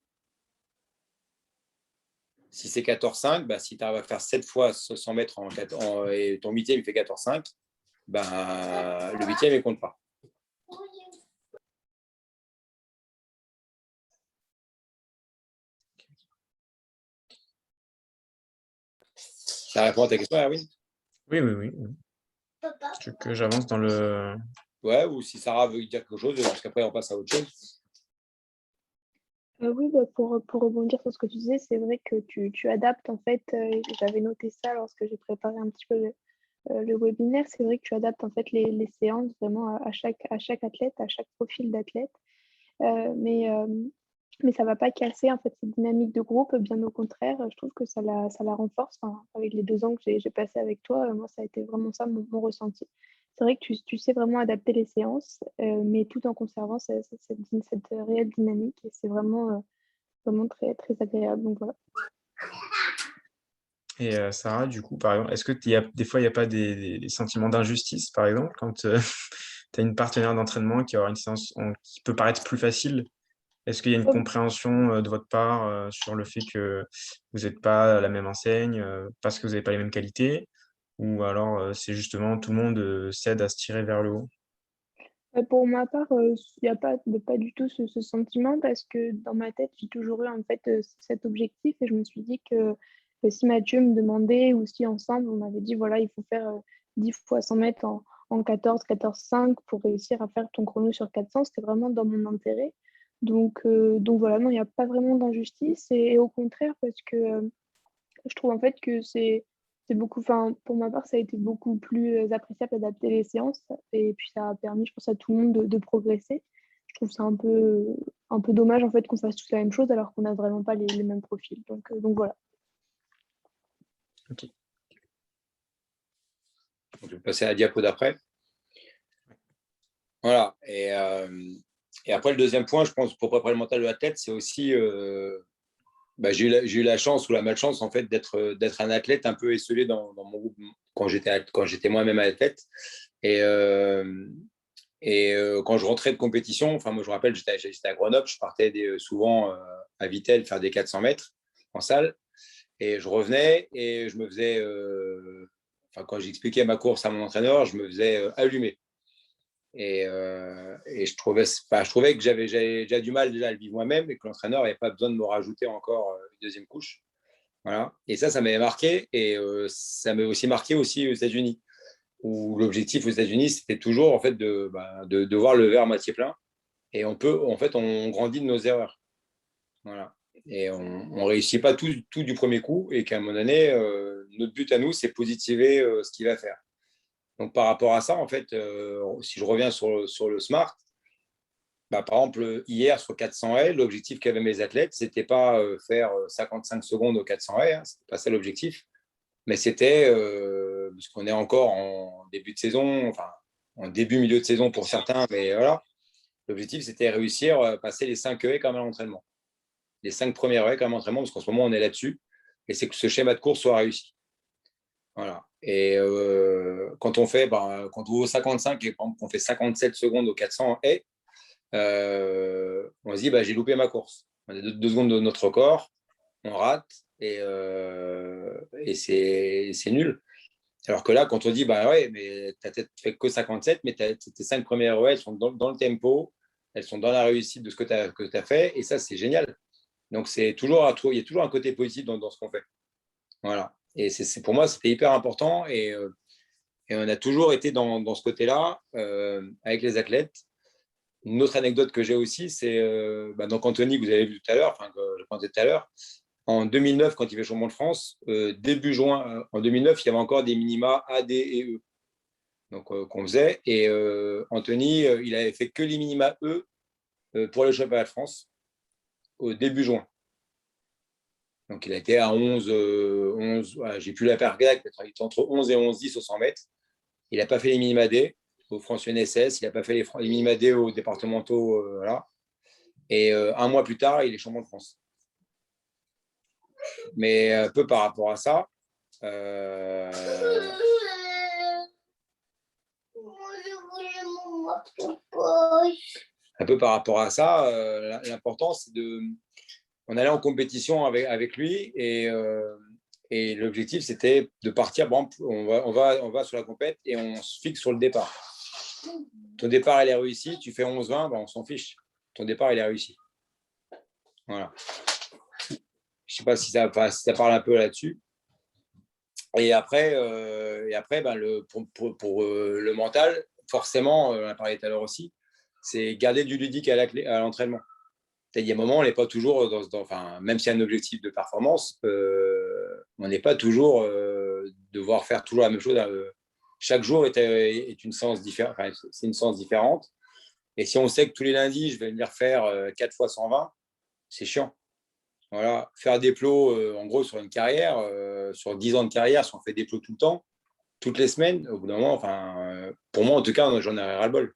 Si c'est 14,5, si tu arrives à faire 7 fois 100 mètres et ton 8e, il fait 14,5, le 8e, il ne compte pas. Ça répond à ta question, Erwin? Oui. Tu veux que j'avance dans le... Ouais, ou si Sarah veut dire quelque chose, parce qu'après, on passe à autre chose. Oui, pour rebondir sur ce que tu disais, c'est vrai que tu adaptes, en fait, j'avais noté ça lorsque j'ai préparé un petit peu le webinaire, c'est vrai que tu adaptes en fait les séances vraiment à chaque athlète, à chaque profil d'athlète. Mais ça ne va pas casser en fait cette dynamique de groupe, bien au contraire, je trouve que ça la renforce. Enfin, avec les 2 ans que j'ai passé avec toi, moi, ça a été vraiment ça mon ressenti. C'est vrai que tu sais vraiment adapter les séances, mais tout en conservant cette réelle dynamique. Et c'est vraiment très, très agréable. Donc voilà. Et Sarah, du coup, par exemple, est-ce que des fois, il n'y a pas des sentiments d'injustice, par exemple, quand tu as une partenaire d'entraînement qui aura une séance qui peut paraître plus facile? Est-ce qu'il y a une compréhension de votre part sur le fait que vous n'êtes pas à la même enseigne parce que vous n'avez pas les mêmes qualités? Ou alors c'est justement tout le monde s'aide à se tirer vers le haut? Pour ma part, il n'y a pas du tout ce sentiment parce que dans ma tête, j'ai toujours eu en fait cet objectif et je me suis dit que si Mathieu me demandait ou si ensemble on avait dit voilà, il faut faire 10 fois 100 mètres en 14,5 pour réussir à faire ton chrono sur 400, c'était vraiment dans mon intérêt. Donc voilà, non, il n'y a pas vraiment d'injustice et au contraire parce que je trouve en fait que c'est beaucoup, enfin, pour ma part, ça a été beaucoup plus appréciable d'adapter les séances et puis ça a permis, je pense, à tout le monde de progresser. Je trouve ça un peu dommage en fait qu'on fasse tous la même chose alors qu'on n'a vraiment pas les mêmes profils. Donc voilà. Ok. Donc, je vais passer à la diapo d'après. Voilà. Et après, le deuxième point, je pense, pour préparer le mental de la tête, c'est aussi j'ai eu la chance ou la malchance en fait d'être un athlète un peu esselé dans mon groupe quand j'étais moi-même athlète et quand je rentrais de compétition, enfin moi je me rappelle j'étais à Grenoble, je partais souvent à Vittel faire des 400 mètres en salle et je revenais et je me faisais quand j'expliquais ma course à mon entraîneur, je me faisais allumer. Et je trouvais que j'avais déjà du mal déjà à le vivre moi-même et que l'entraîneur n'avait pas besoin de me rajouter encore une deuxième couche. Voilà. Et ça m'avait marqué et ça m'avait aussi marqué aussi aux États-Unis, où l'objectif aux États-Unis, c'était toujours en fait de voir le verre à moitié plein. Et on grandit de nos erreurs. Voilà. Et on ne réussit pas tout du premier coup et qu'à un moment donné, notre but à nous, c'est positiver ce qu'il va faire. Donc, par rapport à ça, en fait, si je reviens sur le SMART, par exemple, hier, sur 400 haies, l'objectif qu'avaient mes athlètes, ce n'était pas faire 55 secondes aux 400 haies, ce n'était pas ça l'objectif, Mais c'était, parce qu'on est encore en début de saison, enfin, en début-milieu de saison pour certains, mais voilà. L'objectif, c'était réussir, passer les 5 haies comme à l'entraînement. Les 5 premières haies comme à l'entraînement, parce qu'en ce moment, on est là-dessus. Et c'est que ce schéma de course soit réussi. Voilà. Et quand on fait, quand on vaut 55 et qu'on fait 57 secondes aux 400 haies, on se dit, j'ai loupé ma course. On est 2 secondes de notre record, on rate et c'est nul. Alors que là, quand on dit, ouais, mais tu n'as peut-être fait que 57, mais tes 5 premières haies, elles sont dans le tempo, elles sont dans la réussite de ce que tu as fait, et ça, c'est génial. Donc, il y a toujours un côté positif dans ce qu'on fait. Voilà. Et pour moi, c'était hyper important, et on a toujours été dans ce côté-là avec les athlètes. Une autre anecdote que j'ai aussi, c'est donc Anthony, que vous avez vu tout à l'heure, que je pensais tout à l'heure, en 2009, quand il fait champion de France, début juin, en 2009, il y avait encore des minima A, D et E donc, qu'on faisait. Et Anthony, il avait fait que les minima E pour le championnat de France au début juin. Donc, il a été à 11 j'ai plus la paire exacte, il était entre 11 et 11,10 au 100 mètres. Il n'a pas fait les minima D au France UNSS, il n'a pas fait les minima D aux départementaux. Voilà. Et un mois plus tard, il est champion de France. Mais un peu par rapport à ça, l'important, c'est on allait en compétition avec lui et l'objectif, c'était de partir. Bon, on va sur la compète et on se fixe sur le départ. Ton départ, il est réussi. Tu fais 11-20, on s'en fiche. Ton départ, il est réussi. Voilà. Je ne sais pas si ça parle un peu là-dessus. Et après, pour le mental, forcément, on en a parlé tout à l'heure aussi, c'est garder du ludique à l'entraînement. Il y a un moment, on n'est pas toujours même s'il y a un objectif de performance, on n'est pas toujours devoir faire toujours la même chose. Chaque jour est une séance différente. C'est une séance différente. Et si on sait que tous les lundis, je vais venir faire 4 fois 120, c'est chiant. Voilà. Faire des plots, en gros, sur une carrière, sur 10 ans de carrière, si on fait des plots tout le temps, toutes les semaines, au bout d'un moment, pour moi, en tout cas, j'en ai ras-le-bol.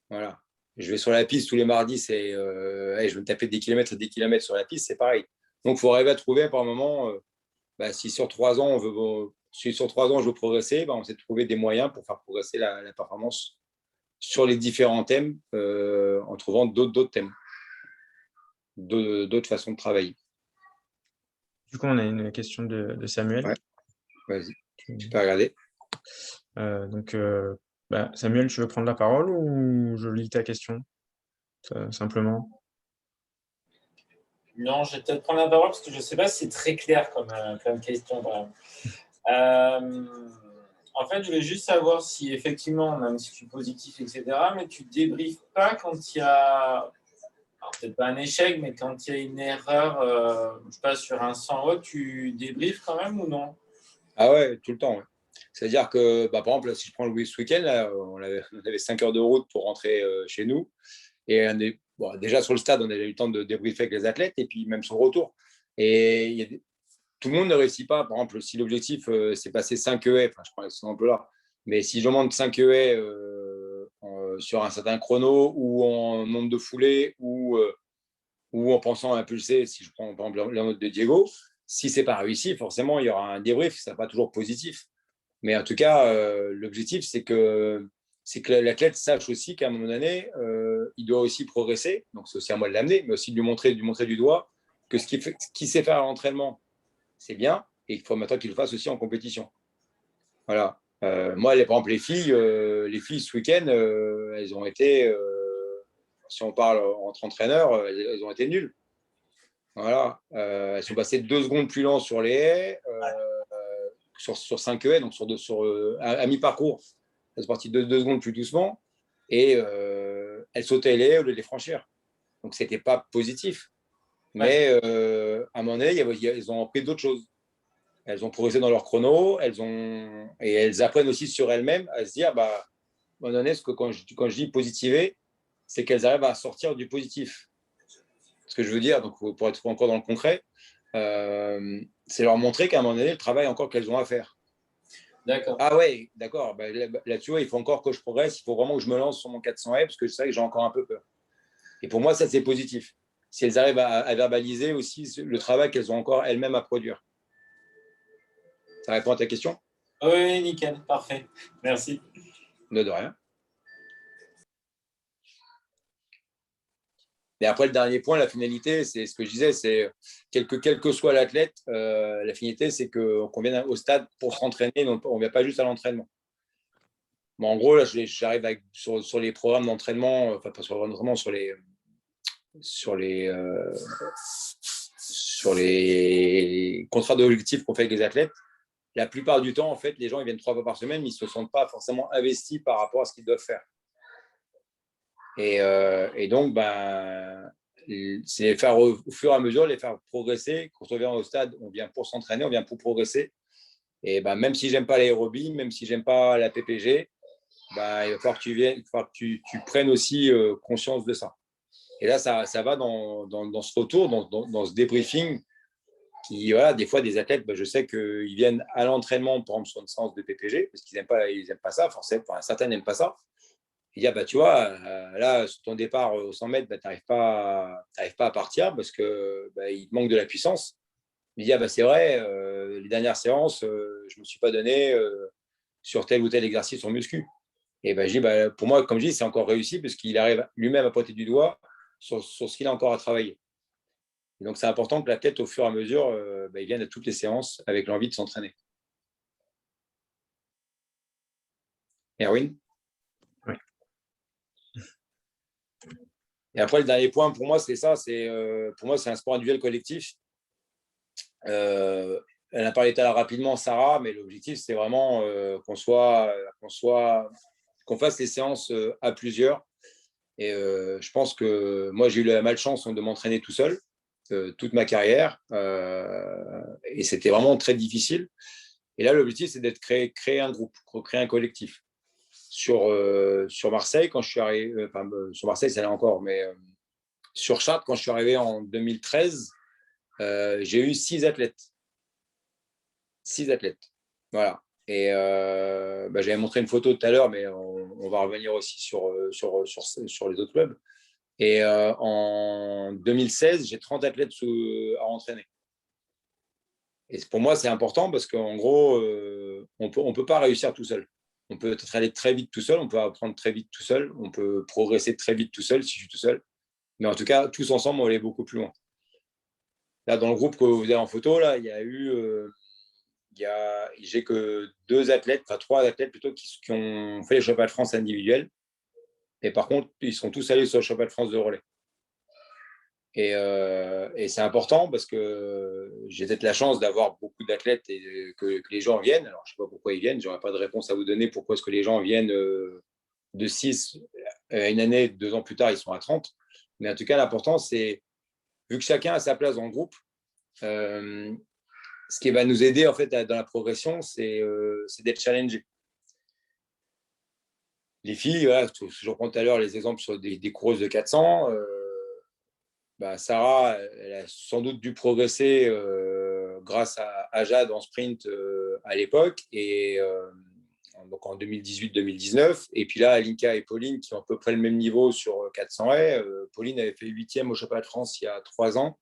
Voilà. Je vais sur la piste tous les mardis, je vais me taper des kilomètres et des kilomètres sur la piste, c'est pareil. Donc, il faut arriver à trouver par un moment, si sur 3 ans, je veux progresser, on sait trouver des moyens pour faire progresser la performance sur les différents thèmes en trouvant d'autres thèmes, d'autres façons de travailler. Du coup, on a une question de Samuel. Ouais. Vas-y, tu peux regarder. Donc, Samuel, tu veux prendre la parole ou je lis ta question, simplement? Non, je vais peut-être prendre la parole parce que je ne sais pas si c'est très clair comme question. En fait, je voulais juste savoir si effectivement, même si tu es positif, etc., mais tu ne débriefes pas quand il y a, alors peut-être pas un échec, mais quand il y a une erreur, je ne sais pas, sur un 100 haut, tu débriefes quand même ou non? Ah ouais, tout le temps. Ouais. C'est-à-dire que, par exemple, là, si je prends le week-end, là, on avait 5 heures de route pour rentrer chez nous. Et déjà sur le stade, on a eu le temps de débriefer avec les athlètes et puis même sur le retour. Et tout le monde ne réussit pas. Par exemple, si l'objectif, c'est passer 5 haies, je prends l'exemple là, mais si je demande 5 haies sur un certain chrono ou en nombre de foulées ou en pensant à impulser, si je prends par exemple la note de Diego, si ce n'est pas réussi, forcément, il y aura un débrief, ça ne sera pas toujours positif. Mais en tout cas, l'objectif, c'est que l'athlète sache aussi qu'à un moment donné, il doit aussi progresser. Donc, c'est aussi à moi de l'amener, mais aussi de lui montrer du doigt que ce qu'il sait faire à l'entraînement, c'est bien. Et il faut maintenant qu'il le fasse aussi en compétition. Voilà. Moi, par exemple, les filles ce week-end, elles ont été, si on parle entre entraîneurs, elles ont été nulles. Voilà. Elles sont passées 2 secondes plus lentes sur les haies. Sur 5 haies, donc à mi-parcours, elles sont parties 2 secondes plus doucement et elles sautaient les haies au lieu de les franchir. Donc, ce n'était pas positif. Mais à un moment donné, elles ont appris d'autres choses. Elles ont progressé dans leur chrono, et elles apprennent aussi sur elles-mêmes à se dire, à un moment donné, quand je dis positiver, c'est qu'elles arrivent à sortir du positif. Ce que je veux dire, donc pour être encore dans le concret, c'est leur montrer qu'à un moment donné, le travail encore qu'elles ont à faire. D'accord. Ah ouais, d'accord. Bah, là, tu vois, il faut encore que je progresse. Il faut vraiment que je me lance sur mon 400E parce que c'est vrai que j'ai encore un peu peur. Et pour moi, ça, c'est positif. Si elles arrivent à verbaliser aussi le travail qu'elles ont encore elles-mêmes à produire. Ça répond à ta question? Oui, nickel, parfait. Merci. De rien. Et après, le dernier point, la finalité, c'est ce que je disais, c'est quel que soit l'athlète, la finalité, c'est qu'on vienne au stade pour s'entraîner, donc on ne vient pas juste à l'entraînement. Bon, en gros, là, j'arrive sur les programmes d'entraînement, enfin pas sur l'entraînement, sur les contrats d'objectifs qu'on fait avec les athlètes. La plupart du temps, en fait, les gens ils viennent 3 fois par semaine, mais ils ne se sentent pas forcément investis par rapport à ce qu'ils doivent faire. Et donc, c'est les faire au fur et à mesure, les faire progresser. Quand on vient au stade, on vient pour s'entraîner, on vient pour progresser. Et même si j'aime pas l'aérobie, même si j'aime pas la PPG, il va falloir que tu prennes aussi conscience de ça. Et là, ça va dans ce retour, dans ce débriefing, qui, voilà, des fois, des athlètes, je sais qu'ils viennent à l'entraînement, par exemple, sur une séance de PPG, parce qu'ils n'aiment pas ça, forcément, certains n'aiment pas ça. Il dit, tu vois, là, sur ton départ aux 100 mètres, tu n'arrives pas à partir parce qu'il te manque de la puissance. Il dit, c'est vrai, les dernières séances, je ne me suis pas donné sur tel ou tel exercice en muscu. Et je dis, pour moi, comme je dis, c'est encore réussi parce qu'il arrive lui-même à pointer du doigt sur ce qu'il a encore à travailler. Et donc, c'est important que l'athlète, au fur et à mesure, il vienne à toutes les séances avec l'envie de s'entraîner. Erwin? Oui. Et après, le dernier point, pour moi, c'est ça. Pour moi, c'est un sport individuel collectif. Elle a parlé tout à l'heure rapidement, Sarah, mais l'objectif, c'est vraiment qu'on fasse les séances à plusieurs. Et je pense que moi, j'ai eu la malchance de m'entraîner tout seul toute ma carrière. Et c'était vraiment très difficile. Et là, l'objectif, c'est d'être créer un groupe, créer un collectif. Sur Marseille, quand je suis arrivé, sur Marseille, ça allait encore, mais sur Chartres, quand je suis arrivé en 2013, j'ai eu 6 athlètes. 6 athlètes. Voilà. Et j'avais montré une photo tout à l'heure, mais on va revenir aussi sur les autres clubs. Et en 2016, j'ai 30 athlètes à entraîner. Et pour moi, c'est important parce qu'en gros, on peut pas réussir tout seul. On peut aller très vite tout seul, on peut apprendre très vite tout seul, on peut progresser très vite tout seul si je suis tout seul. Mais en tout cas, tous ensemble, on va aller beaucoup plus loin. Là, dans le groupe que vous avez en photo, là, il y a eu, j'ai que 2 athlètes, enfin 3 athlètes plutôt, qui ont fait les championnats de France individuels. Et par contre, ils sont tous allés sur le championnat de France de relais. Et c'est important parce que j'ai peut-être la chance d'avoir beaucoup d'athlètes et que les gens viennent. Alors, je ne sais pas pourquoi ils viennent. Je n'aurai pas de réponse à vous donner pourquoi est-ce que les gens viennent de 6 à une année, 2 ans plus tard, ils sont à 30. Mais en tout cas, l'important, c'est, vu que chacun a sa place dans le groupe, ce qui va nous aider en fait dans la progression, c'est d'être challengé. Les filles, voilà, je reprends tout à l'heure les exemples sur des coureuses de 400. Sarah, elle a sans doute dû progresser grâce à Jade en sprint à l'époque, et donc en 2018-2019. Et puis là, Alinka et Pauline qui ont à peu près le même niveau sur 400 haies. Pauline avait fait 8e au championnat de France il y a 3 ans.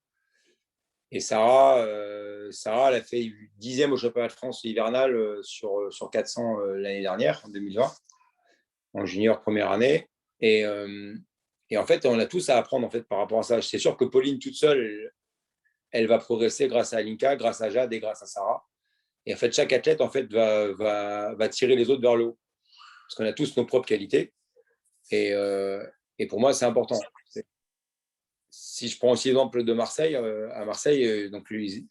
Et Sarah, elle a fait 10e au championnat de France hivernal sur 400 l'année dernière, en 2020, en junior première année. Et en fait, on a tous à apprendre en fait, par rapport à ça. C'est sûr que Pauline toute seule, elle va progresser grâce à Alinka, grâce à Jade et grâce à Sarah. Et en fait, chaque athlète en fait, va tirer les autres vers le haut. Parce qu'on a tous nos propres qualités. Et pour moi, c'est important. Si je prends aussi l'exemple de Marseille, à Marseille, donc je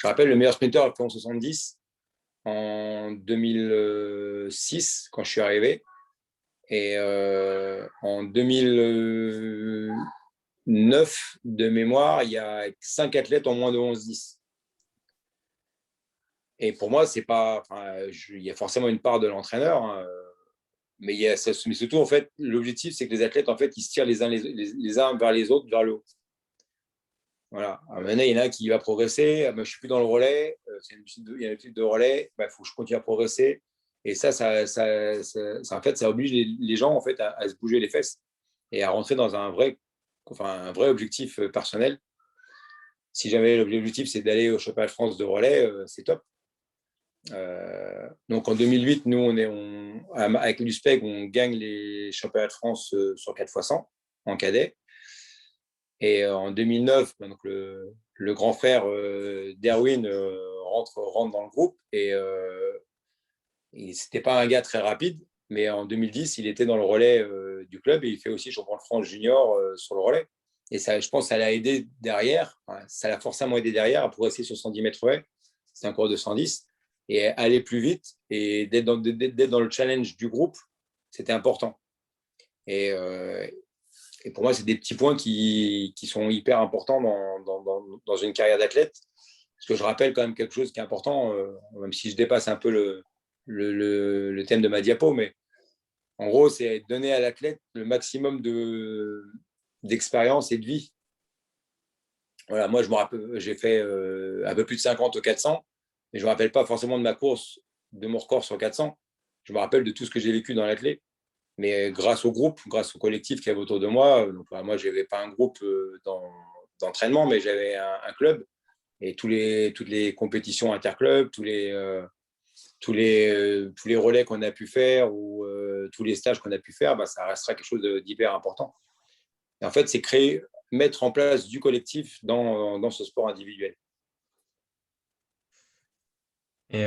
rappelle, le meilleur sprinter a fait en 70 en 2006, quand je suis arrivé. Et en 2009, de mémoire, il y a 5 athlètes en moins de 11-10. Et pour moi, c'est pas, il y a forcément une part de l'entraîneur, hein, mais surtout, en fait, l'objectif, c'est que les athlètes, en fait, ils se tirent les uns vers les autres, vers le haut. Voilà. À un moment donné, il y en a qui va progresser. Moi, je ne suis plus dans le relais. Il y a une habitude de relais. Il faut que je continue à progresser. Et ça, en fait, ça oblige les gens en fait, à se bouger les fesses et à rentrer dans un vrai objectif personnel. Si jamais l'objectif, c'est d'aller au championnat de France de relais, c'est top. Donc en 2008, nous, avec l'USPEC, on gagne les championnats de France sur 4x100 en cadet. Et en 2009, donc le grand frère d'Erwin rentre dans le groupe. Et ce n'était pas un gars très rapide, mais en 2010, il était dans le relais du club et il fait aussi champion de France junior sur le relais. Et ça, je pense que ça l'a aidé derrière, ça l'a forcément aidé derrière à progresser sur 110 mètres haies. C'est un cours de 110. Et aller plus vite et d'être dans le challenge du groupe, c'était important. Et pour moi, c'est des petits points qui sont hyper importants dans une carrière d'athlète. Parce que je rappelle quand même quelque chose qui est important, même si je dépasse un peu le thème de ma diapo, mais en gros, c'est donner à l'athlète le maximum d'expérience et de vie. Voilà, moi, je me rappelle, j'ai fait un peu plus de 50 au 400, mais je ne me rappelle pas forcément de ma course, de mon record sur 400. Je me rappelle de tout ce que j'ai vécu dans l'athlète. Mais grâce au groupe, grâce au collectif qui avait autour de moi, donc, moi, je n'avais pas un groupe d'entraînement, mais j'avais un club. Et toutes les compétitions interclubs, tous les relais qu'on a pu faire ou tous les stages qu'on a pu faire, ça restera quelque chose d'hyper important. Et en fait, c'est mettre en place du collectif dans ce sport individuel. Et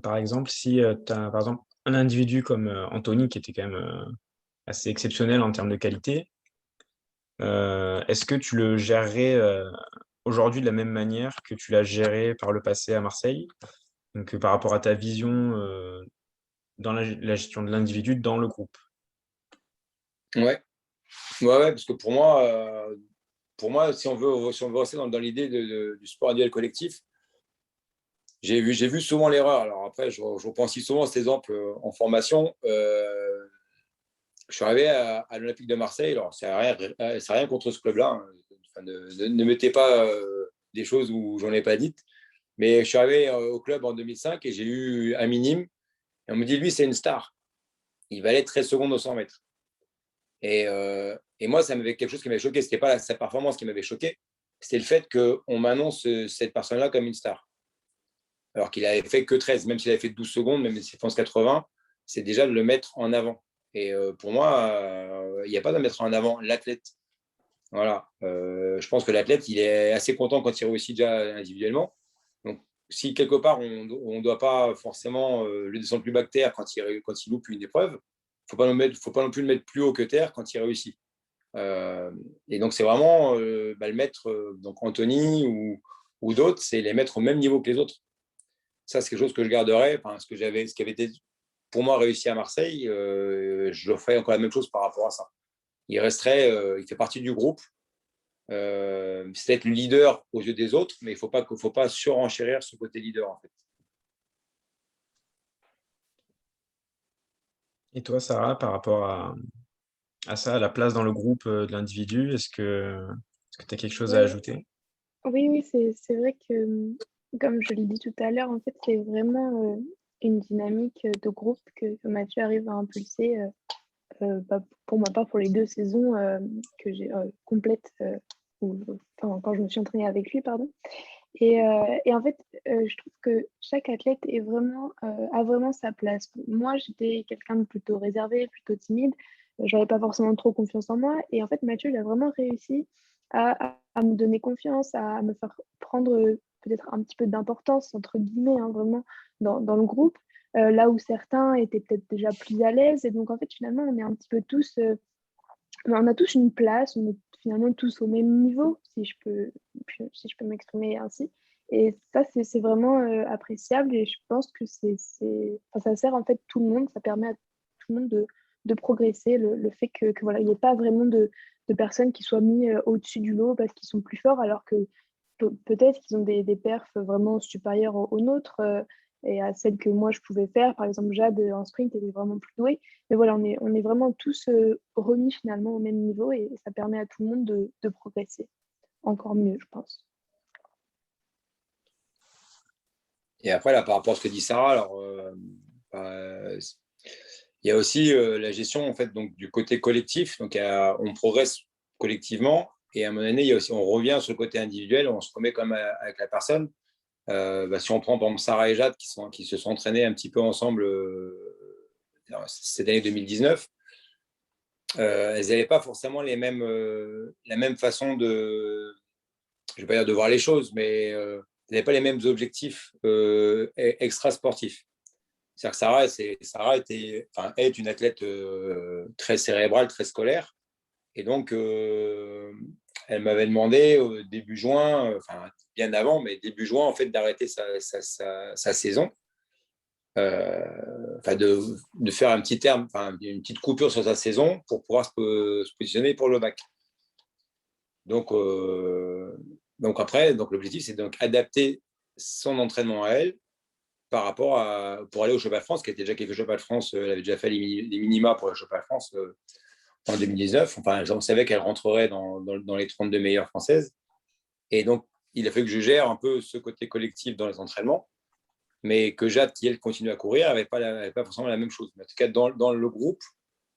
par exemple, si tu as par exemple, un individu comme Anthony, qui était quand même assez exceptionnel en termes de qualité, est-ce que tu le gérerais aujourd'hui de la même manière que tu l'as géré par le passé à Marseille? Donc, par rapport à ta vision dans la gestion de l'individu dans le groupe. Ouais, parce que pour moi, si on veut rester dans l'idée du sport individuel collectif, j'ai vu souvent l'erreur. Alors après, je reprends aussi souvent cet exemple en formation. Je suis arrivé à l'Olympique de Marseille. Alors, c'est rien contre ce club-là. Hein. Enfin, ne mettez pas des choses où j'en ai pas dites. Mais je suis arrivé au club en 2005 et j'ai eu un minime. Et on me dit, lui, c'est une star. Il valait 13 secondes au 100 mètres. Et moi, ça m'avait quelque chose qui m'avait choqué. Ce n'était pas sa performance qui m'avait choqué. C'était le fait qu'on m'annonce cette personne-là comme une star. Alors qu'il avait fait que 13. Même s'il avait fait 12 secondes, même si France 80, c'est déjà de le mettre en avant. Et pour moi, il n'y a pas de mettre en avant l'athlète. Voilà. Je pense que l'athlète, il est assez content quand il réussit déjà individuellement. Donc, si quelque part, on ne doit pas forcément le descendre plus bas que terre quand il loupe une épreuve, il ne faut pas non plus le mettre plus haut que terre quand il réussit. Et donc, c'est vraiment le mettre, donc Anthony ou d'autres, c'est les mettre au même niveau que les autres. Ça, c'est quelque chose que je garderai. Enfin, ce qui avait été pour moi réussi à Marseille, je ferai encore la même chose par rapport à ça. Il fait partie du groupe. C'est être le leader aux yeux des autres, mais il ne faut pas surenchérir ce côté leader, en fait. Et toi, Sarah, par rapport à ça, à la place dans le groupe de l'individu, est-ce que tu as quelque chose à Oui, ajouter? oui, c'est vrai que, comme je l'ai dit tout à l'heure, en fait, c'est vraiment une dynamique de groupe que Mathieu arrive à impulser, pour ma part, pour les 2 saisons que j'ai complètes, quand je me suis entraînée avec lui, pardon. Et en fait, je trouve que chaque athlète a vraiment sa place. Moi, j'étais quelqu'un de plutôt réservé, plutôt timide. J'avais pas forcément trop confiance en moi. Et en fait, Mathieu, il a vraiment réussi à me donner confiance, à me faire prendre peut-être un petit peu d'importance, entre guillemets, hein, vraiment, dans le groupe. Là où certains étaient peut-être déjà plus à l'aise. Et donc, en fait, finalement, on est un petit peu tous on a tous une place, on est finalement tous au même niveau, si je peux m'exprimer ainsi. Et ça, c'est vraiment appréciable et je pense que enfin, ça sert en fait tout le monde, ça permet à tout le monde de progresser, le fait que voilà, il n'y ait pas vraiment de personnes qui soient mis au-dessus du lot parce qu'ils sont plus forts, alors que peut-être qu'ils ont des perfs vraiment supérieurs aux nôtres et à celles que moi je pouvais faire. Par exemple, Jade en sprint était vraiment plus douée. Mais voilà, on est vraiment tous remis finalement au même niveau et ça permet à tout le monde de progresser encore mieux, je pense. Et après, là, par rapport à ce que dit Sarah, alors, il y a aussi la gestion en fait, donc, du côté collectif. Donc, on progresse collectivement. Et à un moment donné, il y a aussi, on revient sur le côté individuel, on se remet quand même avec la personne. Si on prend par exemple Sarah et Jade qui se sont entraînés un petit peu ensemble cette année 2019, elles n'avaient pas forcément la même façon je vais pas dire de voir les choses, mais elles n'avaient pas les mêmes objectifs extra-sportifs. C'est-à-dire que Sarah est une athlète très cérébrale, très scolaire. Et donc, elle m'avait demandé au début juin, enfin bien avant, mais début juin, en fait, d'arrêter sa saison. De faire un petit terme, une petite coupure sur sa saison pour pouvoir se positionner pour le bac. Donc après, l'objectif, c'est donc adapter son entraînement à elle par rapport pour aller au Championnat de France, qui était déjà quelques Championnats de France. Elle avait déjà fait les minima pour le Championnat de France en 2019. Enfin, on savait qu'elle rentrerait dans les 32 meilleures françaises. Et donc, il a fallu que je gère un peu ce côté collectif dans les entraînements, mais que Jade, qui elle continue à courir, n'avait pas forcément la même chose. Mais en tout cas, dans le groupe,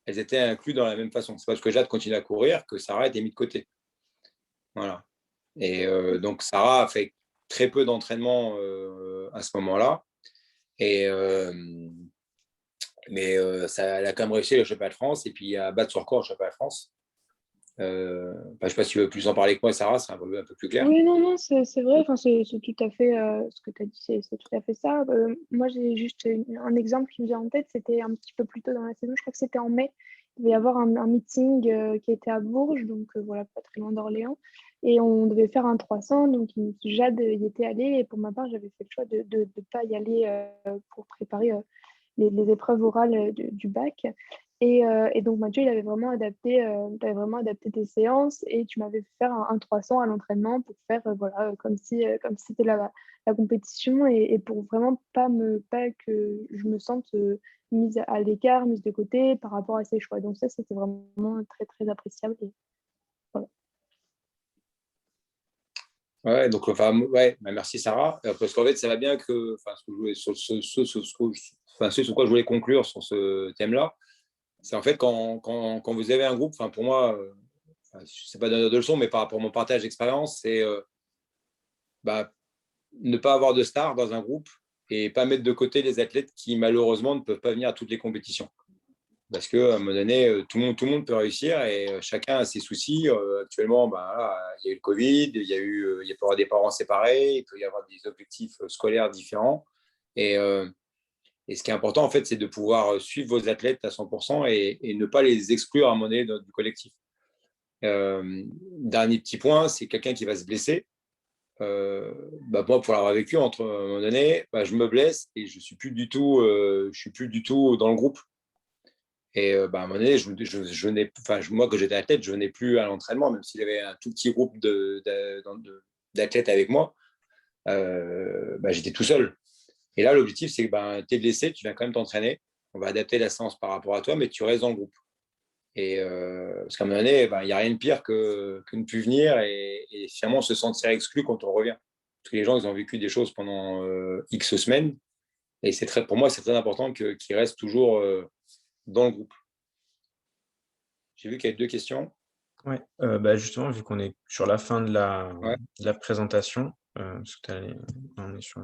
elles étaient incluses dans la même façon. C'est parce que Jade continue à courir que Sarah était mise de côté. Voilà. Et donc, Sarah a fait très peu d'entraînement à ce moment-là. Mais elle a quand même réussi le Championnat de France et puis à battre son record au Championnat de France. Je ne sais pas si tu veux plus en parler que moi, Sarah, c'est un peu plus clair. Oui, non, non, c'est vrai, enfin, c'est tout à fait ce que tu as dit, c'est tout à fait ça. Moi, j'ai juste un exemple qui me vient en tête, c'était un petit peu plus tôt dans la saison, je crois que c'était en mai. Il devait y avoir un meeting qui était à Bourges, donc voilà, pas très loin d'Orléans, et on devait faire un 300, donc Jade y était allée, et pour ma part, j'avais fait le choix de ne pas y aller pour préparer les épreuves orales du bac. Et donc Mathieu, t'avais vraiment adapté tes séances et tu m'avais fait faire un 300 à l'entraînement pour faire voilà, comme si c'était la compétition et pour vraiment pas que je me sente mise à l'écart, mise de côté par rapport à ces choix. Donc ça, c'était vraiment très, très appréciable. Et voilà. Ouais, donc, merci Sarah. Parce qu'en fait, ça va bien que, ce sur quoi je voulais conclure sur ce thème-là, c'est en fait quand vous avez un groupe, pour moi, je ne sais pas donner de leçon, mais par rapport à mon partage d'expérience, c'est ne pas avoir de stars dans un groupe et pas mettre de côté les athlètes qui malheureusement ne peuvent pas venir à toutes les compétitions. Parce qu'à un moment donné, tout le monde peut réussir et chacun a ses soucis. Actuellement, il y a eu le Covid, il peut y avoir des parents séparés, il peut y avoir des objectifs scolaires différents. Et ce qui est important, en fait, c'est de pouvoir suivre vos athlètes à 100% et ne pas les exclure à un moment donné du collectif. Dernier petit point, c'est quelqu'un qui va se blesser. Moi, pour l'avoir vécu, à un moment donné, je me blesse et je suis plus du tout dans le groupe. Et à un moment donné, moi, quand j'étais athlète, je venais plus à l'entraînement, même s'il y avait un tout petit groupe d'athlètes avec moi. J'étais tout seul. Et là, l'objectif, c'est que tu es blessé, tu viens quand même t'entraîner. On va adapter la séance par rapport à toi, mais tu restes dans le groupe. Et parce qu'à un moment donné, il n'y a rien de pire que ne plus venir et finalement se sentir exclu quand on revient. Parce que les gens, ils ont vécu des choses pendant X semaines. Et pour moi, c'est très important qu'ils restent toujours dans le groupe. J'ai vu qu'il y avait 2 questions. Ouais, justement, vu qu'on est sur la fin de la présentation, parce que on est sur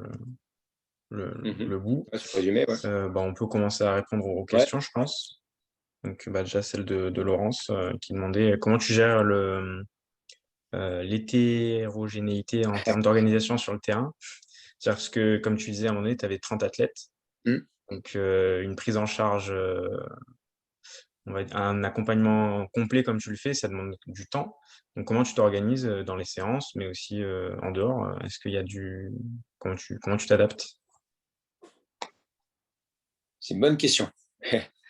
le bout, Résumé, ouais. on peut commencer à répondre aux questions, je pense. Donc, déjà celle de Laurence qui demandait comment tu gères l'hétérogénéité en termes d'organisation sur le terrain. C'est-à-dire parce que, comme tu disais, à un moment donné, tu avais 30 athlètes. Donc, une prise en charge, un accompagnement complet comme tu le fais, ça demande du temps. Donc, comment tu t'organises dans les séances, mais aussi en dehors? Est-ce qu'il y a comment tu t'adaptes? C'est une bonne question.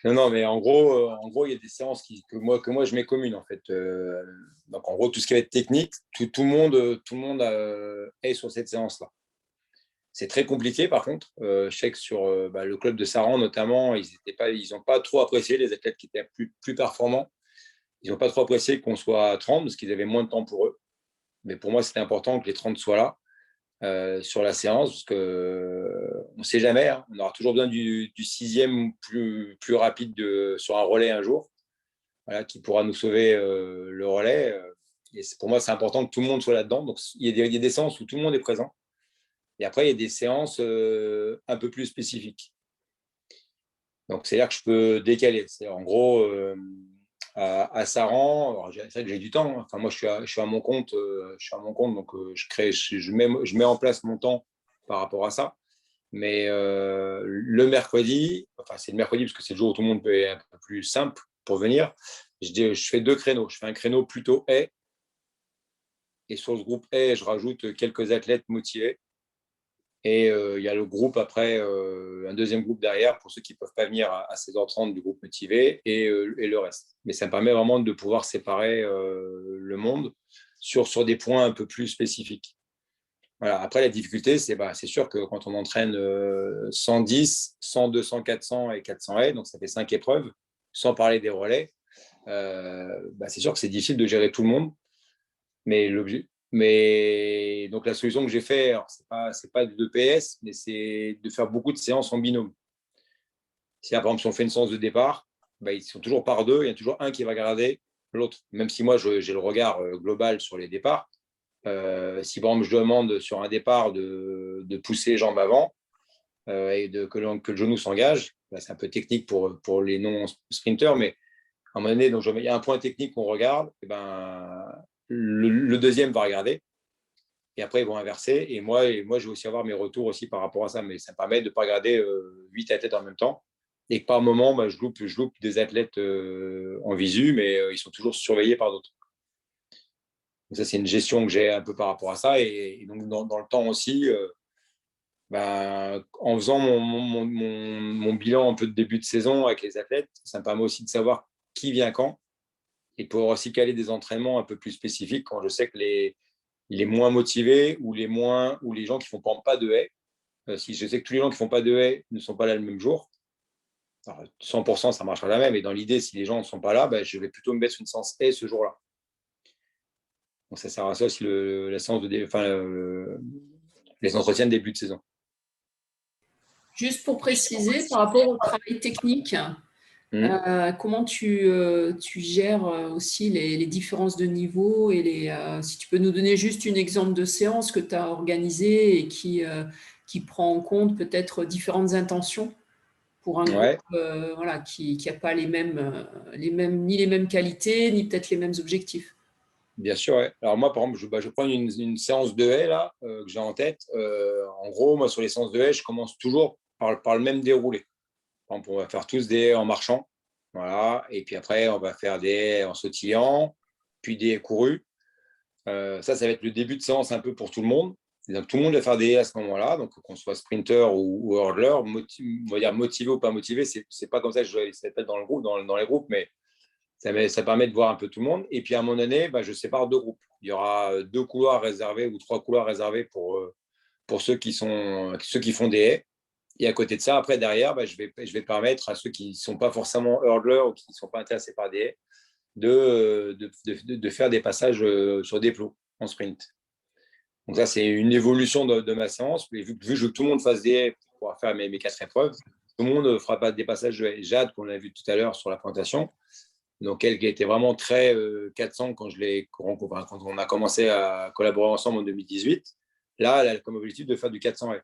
Non, mais en gros, il y a des séances que moi je mets communes en fait. Donc en gros, tout ce qui va être technique, tout le monde est sur cette séance-là. C'est très compliqué par contre. Je sais que sur le club de Saran notamment, ils n'ont pas trop apprécié les athlètes qui étaient plus performants. Ils n'ont pas trop apprécié qu'on soit à 30 parce qu'ils avaient moins de temps pour eux. Mais pour moi, c'était important que les 30 soient là. sur la séance, parce qu'on ne sait jamais, hein, on aura toujours besoin du sixième plus rapide sur un relais un jour, voilà, qui pourra nous sauver le relais. Et pour moi, c'est important que tout le monde soit là-dedans. Donc, il y a des séances où tout le monde est présent. Et après, il y a des séances un peu plus spécifiques. Donc, c'est-à-dire que je peux décaler. C'est en gros, à Saran, c'est vrai que j'ai du temps. Enfin, moi, je suis à mon compte. Donc je mets en place mon temps par rapport à ça. Mais le mercredi, enfin, c'est le mercredi parce que c'est le jour où tout le monde peut être un peu plus simple pour venir. Je fais 2 créneaux. Je fais un créneau plutôt haie. Et sur ce groupe haie, je rajoute quelques athlètes motivés. Et il y a le groupe après, un deuxième groupe derrière pour ceux qui ne peuvent pas venir à 16h30 du groupe motivé et le reste. Mais ça me permet vraiment de pouvoir séparer le monde sur des points un peu plus spécifiques. Voilà. Après, la difficulté, c'est sûr que quand on entraîne 110, 100, 200, 400 et 400 haies, donc ça fait 5 épreuves, sans parler des relais, c'est sûr que c'est difficile de gérer tout le monde. Mais donc la solution que j'ai fait, c'est pas de PS, mais c'est de faire beaucoup de séances en binôme. Par exemple, si on fait une séance de départ, ils sont toujours par deux, il y a toujours un qui va garder l'autre. Même si moi, j'ai le regard global sur les départs. Si par exemple, je demande sur un départ de pousser jambes avant et que le genou s'engage, c'est un peu technique pour les non-sprinteurs, mais à un moment donné, donc, il y a un point technique qu'on regarde, et le deuxième va regarder, et après ils vont inverser, et moi je vais aussi avoir mes retours aussi par rapport à ça, mais ça me permet de ne pas regarder 8 athlètes en même temps, et que par moment, je loupe des athlètes en visu, mais ils sont toujours surveillés par d'autres. Donc ça, c'est une gestion que j'ai un peu par rapport à ça, et donc dans le temps aussi, en faisant mon bilan un peu de début de saison avec les athlètes, ça me permet aussi de savoir qui vient quand, et pouvoir aussi caler des entraînements un peu plus spécifiques quand je sais que les moins motivés ou les gens qui ne font pas de haies, si je sais que tous les gens qui ne font pas de haies ne sont pas là le même jour, alors 100% ça marchera jamais, mais dans l'idée, si les gens ne sont pas là, je vais plutôt me mettre une séance haie ce jour-là. Donc ça sert à ça aussi la séance les entretiens de début de saison. Juste pour préciser, par rapport au travail technique, comment tu gères aussi les différences de niveau et si tu peux nous donner juste un exemple de séance que tu as organisée et qui prend en compte peut-être différentes intentions pour un groupe qui n'a pas ni les mêmes qualités, ni peut-être les mêmes objectifs. Bien sûr, ouais. Alors moi, par exemple, je prends une séance de haies là, que j'ai en tête. En gros, moi, sur les séances de haies, je commence toujours par le même déroulé. Par exemple, on va faire tous des haies en marchant. Voilà. Et puis après, on va faire des haies en sautillant, puis des haies courues. Ça va être le début de séance un peu pour tout le monde. Et donc, tout le monde va faire des haies à ce moment-là. Donc, qu'on soit sprinter ou hurdler, on va dire motivé ou pas motivé, c'est pas comme ça que je vais s'appelle dans les groupes, mais ça permet de voir un peu tout le monde. Et puis, à un moment donné, je sépare 2 groupes. Il y aura 2 couloirs réservés ou 3 couloirs réservés pour ceux qui font des haies. Et à côté de ça, après, derrière, je vais permettre à ceux qui ne sont pas forcément hurdlers ou qui ne sont pas intéressés par des haies de faire des passages sur des plots en sprint. Donc ça, c'est une évolution de ma séance. Et vu que je veux que tout le monde fasse des haies pour pouvoir faire mes 4 épreuves, tout le monde ne fera pas des passages de haies. Jade, qu'on a vu tout à l'heure sur la présentation, donc elle qui était vraiment très 400 quand on a commencé à collaborer ensemble en 2018. Là, elle a comme objectif de faire du 400 haies.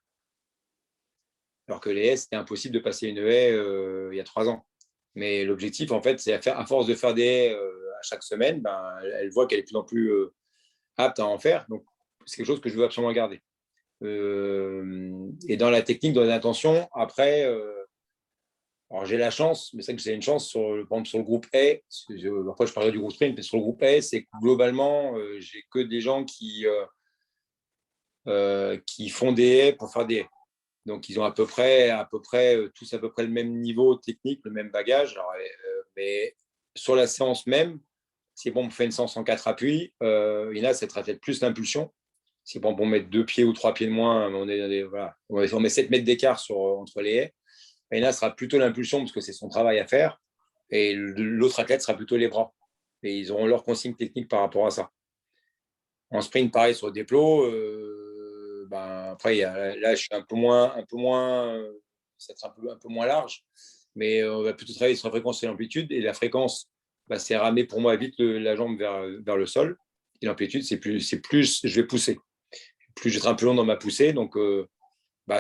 Alors que les haies, c'était impossible de passer une haie il y a 3 ans. Mais l'objectif, en fait, c'est à force de faire des haies à chaque semaine, elle voit qu'elle est de plus en plus apte à en faire. Donc, c'est quelque chose que je veux absolument garder. Et dans la technique, dans l'intention, après, alors j'ai la chance, mais c'est que j'ai une chance par exemple, sur le groupe A. Après, je parlerai du groupe sprint, mais sur le groupe A, c'est que globalement, j'ai que des gens qui font des haies pour faire des haies. Donc, ils ont à peu près tous à peu près le même niveau technique, le même bagage. Alors, mais sur la séance même, si on fait une séance en 4 appuis, il y en a, ça sera peut-être plus l'impulsion. Si on met 2 pieds ou 3 pieds de moins, on met 7 mètres d'écart entre les haies. Et là, sera plutôt l'impulsion parce que c'est son travail à faire. Et l'autre athlète sera plutôt les bras. Et ils auront leur consigne technique par rapport à ça. En sprint, pareil, sur des plots, après, là, je suis un peu moins ça va être un peu moins large, mais on va plutôt travailler sur la fréquence et l'amplitude. Et la fréquence, c'est ramener pour moi vite la jambe vers le sol. Et l'amplitude, c'est plus je vais pousser. Plus je serai un peu long dans ma poussée. Donc,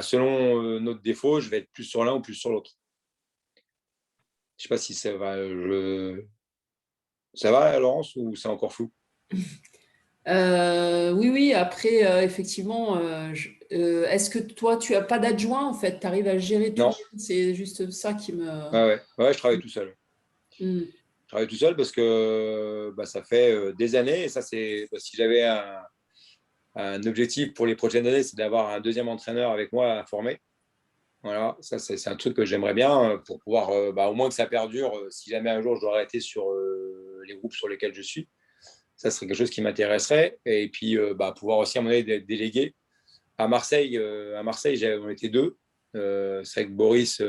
selon notre défaut, je vais être plus sur l'un ou plus sur l'autre. Je ne sais pas si ça va. Ça va, Laurence, ou c'est encore flou? Oui. Après, effectivement, est-ce que toi, tu n'as pas d'adjoint, en fait? Tu arrives à gérer tout? Non. C'est juste ça qui me… Ouais, je travaille tout seul. Je travaille tout seul parce que ça fait des années. Et ça, c'est si j'avais un objectif pour les prochaines années, c'est d'avoir un deuxième entraîneur avec moi à former. Voilà, ça, c'est un truc que j'aimerais bien pour pouvoir, au moins que ça perdure. Si jamais un jour je dois arrêter sur les groupes sur lesquels je suis, ça serait quelque chose qui m'intéresserait. Et puis, pouvoir aussi, à un moment donné, déléguer. À Marseille, on était deux. C'est vrai que Boris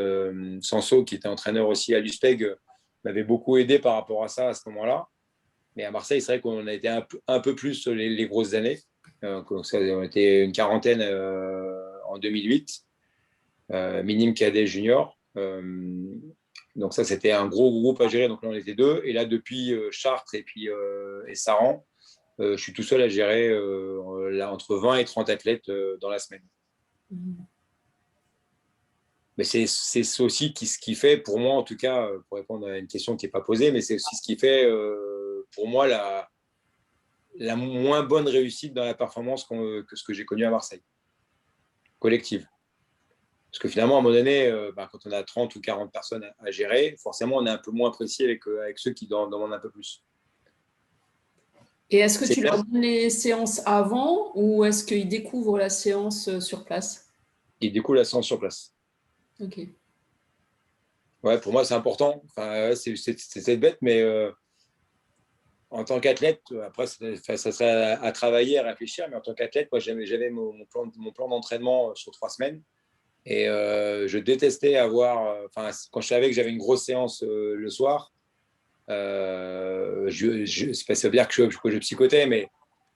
Sanso, qui était entraîneur aussi à l'USPEG, m'avait beaucoup aidé par rapport à ça à ce moment-là. Mais à Marseille, c'est vrai qu'on a été un peu plus les grosses années. On était une quarantaine en 2008, minime cadet junior. Donc ça, c'était un gros groupe à gérer. Donc là, on était deux. Et là, depuis Chartres et Saran, je suis tout seul à gérer entre 20 et 30 athlètes dans la semaine. Mais c'est aussi ce qui fait, pour moi en tout cas, pour répondre à une question qui n'est pas posée, mais c'est aussi ce qui fait pour moi la moins bonne réussite dans la performance que ce que j'ai connu à Marseille, collective. Parce que finalement, à un moment donné, quand on a 30 ou 40 personnes à gérer, forcément, on est un peu moins précis avec ceux qui demandent un peu plus. Et est-ce que tu leur donnes les séances avant ou est-ce qu'ils découvrent la séance sur place? Ils découvrent la séance sur place. Ok. Ouais, pour moi, c'est important. Enfin, c'est bête, mais en tant qu'athlète, après, ça serait à travailler, à réfléchir. Mais en tant qu'athlète, moi, j'avais mon plan d'entraînement sur 3 semaines. Et je détestais quand je savais que j'avais une grosse séance le soir, ça veut dire que je psychotais, mais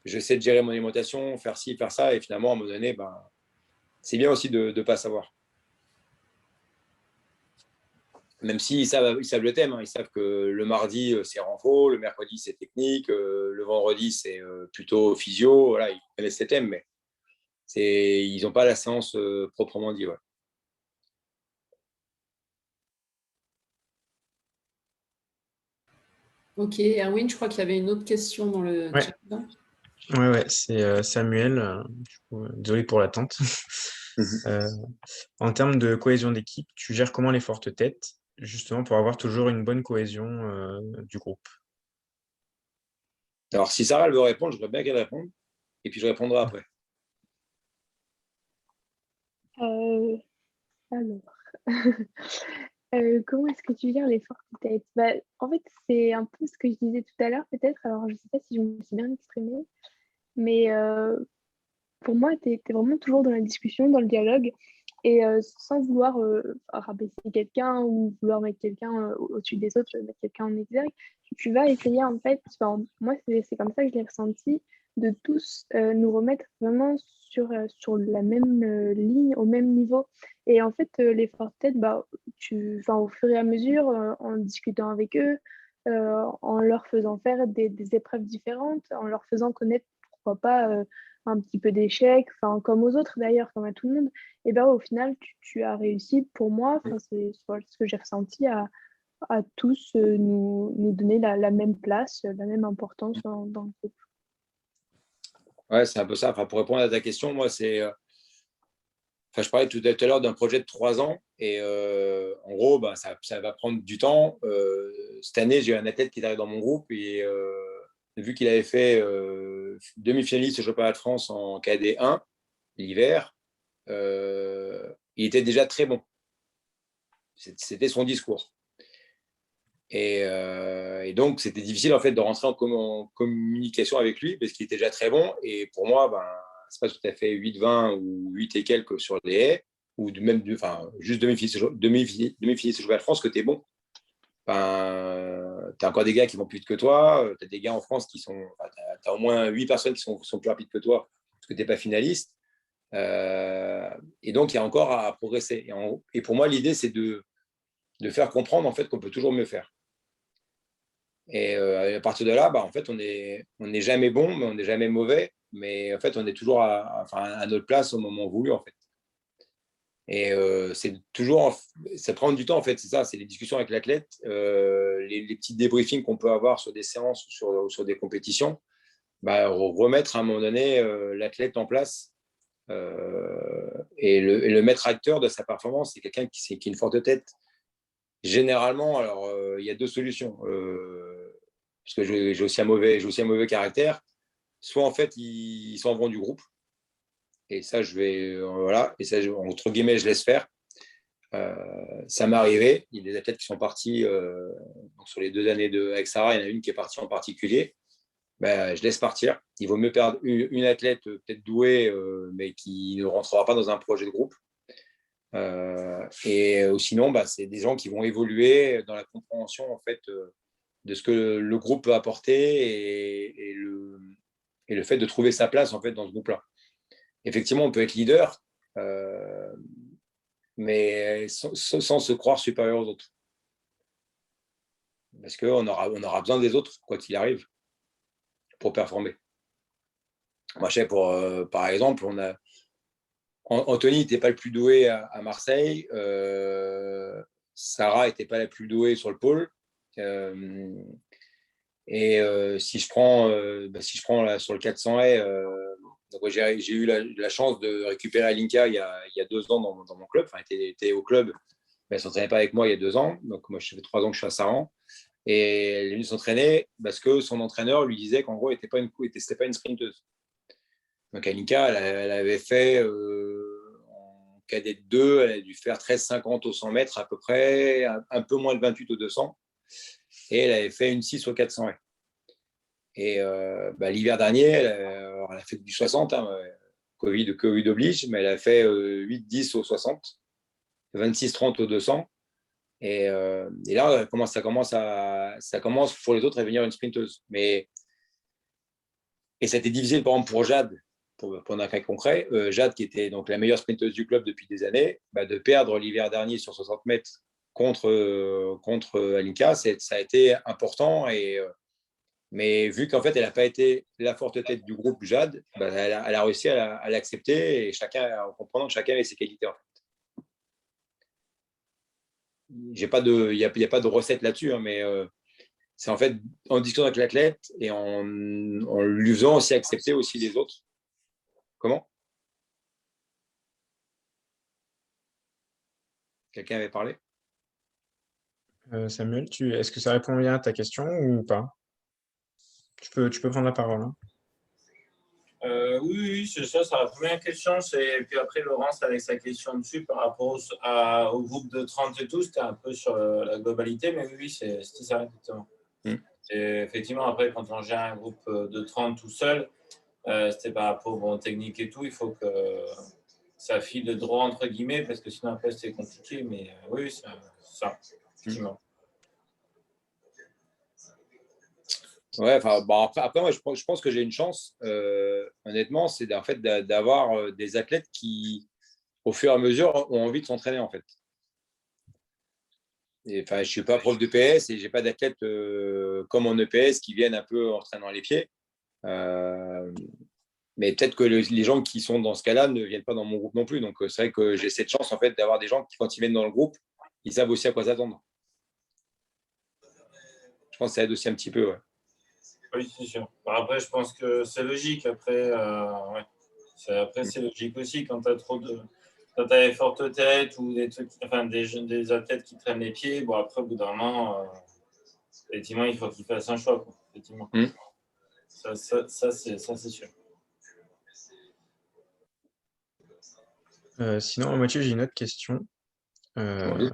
j'essaie de gérer mon alimentation, faire ci, faire ça. Et finalement, à un moment donné, c'est bien aussi de ne pas savoir. Même s'ils savent le thème, ils savent que le mardi, c'est renfo, le mercredi, c'est technique, le vendredi, c'est plutôt physio. Voilà, ils connaissent ces thèmes, mais ils n'ont pas la séance proprement dit. Ouais. Ok, Erwin, je crois qu'il y avait une autre question dans le chat. Ouais, c'est Samuel. Désolé pour l'attente. En termes de cohésion d'équipe, tu gères comment les fortes têtes, justement pour avoir toujours une bonne cohésion du groupe? Alors, si Sarah elle veut répondre, je voudrais bien qu'elle réponde, et puis je répondrai après. Alors, comment est-ce que tu gères les fortes têtes? En fait, c'est un peu ce que je disais tout à l'heure, peut-être. Alors, je ne sais pas si je me suis bien exprimée, mais pour moi, tu es vraiment toujours dans la discussion, dans le dialogue, et sans vouloir rabaisser quelqu'un ou vouloir mettre quelqu'un au-dessus des autres, mettre quelqu'un en exergue, tu vas essayer, en fait, moi, c'est comme ça que je l'ai ressenti, de tous nous remettre vraiment sur la même ligne, au même niveau. Et en fait, les fortes têtes, au fur et à mesure, en discutant avec eux, en leur faisant faire des épreuves différentes, en leur faisant connaître, pourquoi pas, un petit peu d'échecs, comme aux autres d'ailleurs, comme à tout le monde, et au final, tu as réussi pour moi, c'est ce que j'ai ressenti, à tous nous donner la même place, la même importance dans le groupe. Ouais, c'est un peu ça. Enfin, pour répondre à ta question, moi, je parlais tout à l'heure d'un projet de 3 ans et en gros, ça va prendre du temps. Cette année, j'ai un athlète qui est arrivé dans mon groupe et vu qu'il avait fait demi-finaliste au championnat de France en KD1 l'hiver, il était déjà très bon. C'était son discours. Et donc, c'était difficile en fait de rentrer en communication avec lui parce qu'il était déjà très bon. Et pour moi, c'est pas tout à fait 8-20 ou 8 et quelques sur les haies, ou juste demi-finaliste au championnat de France que tu es bon. Tu as encore des gars qui vont plus vite que toi. Tu as des gars en France qui sont. Tu as au moins 8 personnes qui sont plus rapides que toi parce que tu n'es pas finaliste. Et donc, il y a encore à progresser. Et pour moi, l'idée, c'est de faire comprendre en fait, qu'on peut toujours mieux faire. Et à partir de là, en fait, on n'est jamais bon, mais on n'est jamais mauvais. Mais en fait, on est toujours à notre place au moment voulu, en fait. Et c'est toujours, ça prend du temps, en fait, c'est ça, c'est les discussions avec l'athlète, les petits débriefings qu'on peut avoir sur des séances ou sur des compétitions, remettre à un moment donné l'athlète en place et le maître acteur de sa performance, c'est quelqu'un qui a une forte tête. Généralement, alors, il y a deux solutions, parce que j'ai aussi un mauvais caractère. Soit, en fait, ils s'en vont du groupe, et ça, voilà, et ça, entre guillemets, je laisse faire. Ça m'est arrivé. Il y a des athlètes qui sont partis donc sur les 2 années avec Sarah. Il y en a une qui est partie en particulier. Je laisse partir. Il vaut mieux perdre une athlète peut-être douée, mais qui ne rentrera pas dans un projet de groupe. Et sinon, c'est des gens qui vont évoluer dans la compréhension en fait de ce que le groupe peut apporter et le fait de trouver sa place en fait dans ce groupe-là. Effectivement, on peut être leader, mais sans se croire supérieur aux autres. Parce qu'on aura besoin des autres, quoi qu'il arrive, pour performer. Moi, je sais, par exemple, Anthony n'était pas le plus doué à Marseille, Sarah n'était pas la plus douée sur le pôle. Si je prends là, sur le 400 haies, donc j'ai eu la chance de récupérer Alinka il y a 2 ans dans mon club. Enfin, elle était au club, mais elle ne s'entraînait pas avec moi il y a 2 ans. Donc moi, ça fait 3 ans que je suis à Saran. Et elle est venue s'entraîner parce que son entraîneur lui disait qu'en gros, elle n'était pas une sprinteuse. Donc Alinka, elle avait fait en cadet 2, elle a dû faire 13,50 au 100 mètres à peu près, un peu moins de 28 au 200. Et elle avait fait une 6 au 400 haies. Et l'hiver dernier, elle a fait du 60, Covid oblige, mais elle a fait 8-10 au 60, 26-30 au 200. Et là, ça commence pour les autres à devenir une sprinteuse. Et ça a été difficile, par exemple, pour Jade, pour un cas concret. Jade, qui était donc la meilleure sprinteuse du club depuis des années, de perdre l'hiver dernier sur 60 mètres contre Alinka, ça a été important. Mais vu qu'en fait, elle n'a pas été la forte tête du groupe Jade, elle a réussi à l'accepter et en comprenant que chacun avait ses qualités. En fait. Il n'y a pas de recette là-dessus, mais c'est en fait en discutant avec l'athlète et en lui faisant aussi accepter aussi les autres. Comment ? Quelqu'un avait parlé ? Samuel, est-ce que ça répond bien à ta question ou pas? Tu peux prendre la parole. Hein. Oui, c'est ça répond bien à la question. Et puis après, Laurence, avec sa question dessus par rapport au groupe de 30 et tout, c'était un peu sur la globalité, mais oui, c'était ça, exactement. Et effectivement, après, quand on gère un groupe de 30 tout seul, c'était par rapport aux techniques et tout, il faut que ça file de droit, entre guillemets, parce que sinon, après, c'est compliqué. Mais oui, c'est ça, effectivement. Ouais, après moi, je pense que j'ai une chance, honnêtement, c'est en fait d'avoir des athlètes qui, au fur et à mesure, ont envie de s'entraîner, en fait. Je ne suis pas prof de PS et je n'ai pas d'athlètes comme en EPS qui viennent un peu entraînant les pieds. Mais peut-être que les gens qui sont dans ce cas-là ne viennent pas dans mon groupe non plus. Donc, c'est vrai que j'ai cette chance, en fait, d'avoir des gens qui, quand ils viennent dans le groupe, ils savent aussi à quoi s'attendre. Je pense que ça aide aussi un petit peu, ouais. Oui, c'est sûr. Après, je pense que c'est logique. Après, c'est logique aussi quand tu as quand tu as des fortes têtes ou des trucs, enfin des athlètes qui traînent les pieds. Bon, après, au bout d'un moment, effectivement, il faut qu'ils fassent un choix. Quoi, effectivement. Ça, c'est sûr. Sinon, Mathieu, j'ai une autre question. Ça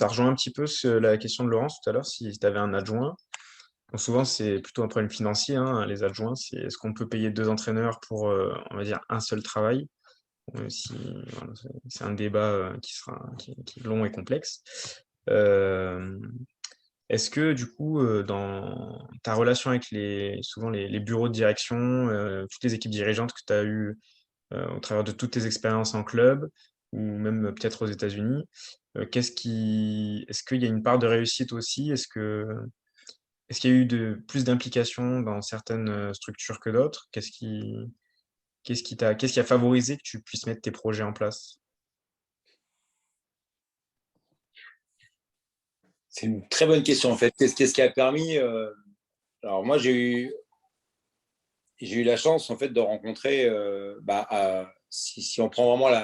rejoint un petit peu la question de Laurence tout à l'heure, si tu avais un adjoint. Donc souvent, c'est plutôt un problème financier, hein, les adjoints. C'est est-ce qu'on peut payer 2 entraîneurs pour, on va dire, un seul travail? Voilà, c'est un débat qui est long et complexe. Est-ce que du coup, dans ta relation avec souvent les bureaux de direction, toutes les équipes dirigeantes que tu as eues au travers de toutes tes expériences en club ou même peut-être aux États-Unis, est-ce qu'il y a une part de réussite aussi? Est-ce qu'il y a eu plus d'implication dans certaines structures que d'autres? Qu'est-ce qui a favorisé que tu puisses mettre tes projets en place? C'est une très bonne question en fait. Qu'est-ce qui a permis Alors moi j'ai eu la chance en fait de rencontrer, si on prend vraiment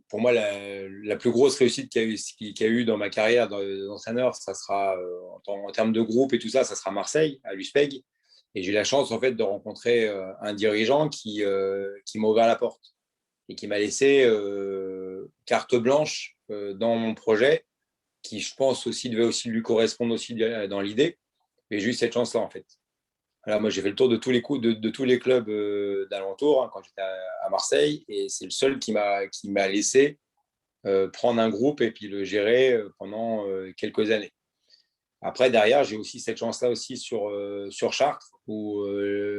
pour moi la plus grosse réussite qu'il y a eu dans ma carrière d'entraîneur, ça sera en termes de groupe et tout ça, ça sera Marseille à l'USPEG. Et j'ai eu la chance en fait de rencontrer un dirigeant qui m'a ouvert la porte et qui m'a laissé carte blanche dans mon projet, qui je pense aussi devait aussi lui correspondre aussi dans l'idée. Mais j'ai eu cette chance-là en fait. Alors, moi, j'ai fait le tour de tous les de tous les clubs d'alentour quand j'étais à Marseille, et c'est le seul qui m'a laissé prendre un groupe et puis le gérer pendant quelques années. Après, derrière, j'ai aussi cette chance-là aussi sur Chartres, où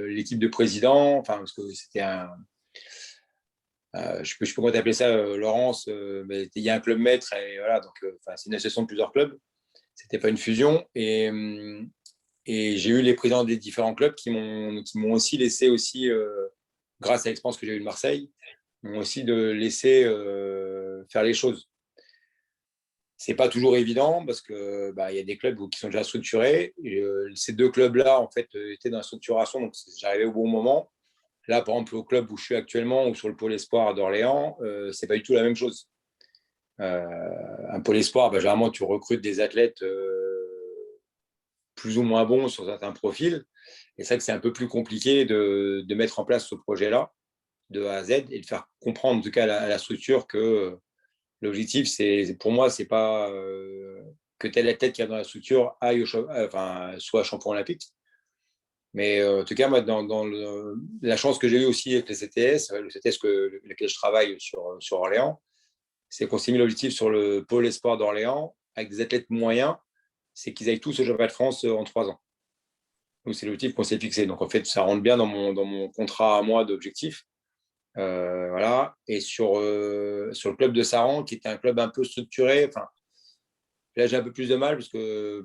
l'équipe de président, enfin, parce que c'était je sais pas comment t'appeler ça, Laurence, mais il y a un club maître, et voilà, donc c'est une association de plusieurs clubs. C'était pas une fusion, et j'ai eu les présidents des différents clubs qui m'ont aussi laissé aussi, grâce à l'expérience que j'ai eue de Marseille, m'ont aussi laissé faire les choses. C'est pas toujours évident parce que il y a des clubs qui sont déjà structurés. Et, ces deux clubs-là en fait étaient dans la structuration, donc j'arrivais au bon moment. Là, par exemple, au club où je suis actuellement ou sur le pôle espoir d'Orléans, c'est pas du tout la même chose. Un pôle espoir, généralement, tu recrutes des athlètes plus ou moins bons sur certains profils. Et c'est vrai que c'est un peu plus compliqué de mettre en place ce projet-là de A à Z et de faire comprendre en tout cas à la structure que l'objectif, pour moi, c'est pas que telle athlète qui est dans la structure aille soit champion olympique. Mais en tout cas, moi, dans la chance que j'ai eue aussi avec le CTS lequel je travaille sur Orléans, c'est qu'on s'est mis l'objectif sur le pôle espoir d'Orléans avec des athlètes moyens, c'est qu'ils aillent tous au championnat de France en 3 ans. Donc, c'est l'objectif qu'on s'est fixé. Donc, en fait, ça rentre bien dans mon contrat à moi d'objectif. Voilà. Et sur le club de Saran, qui était un club un peu structuré, là, j'ai un peu plus de mal parce que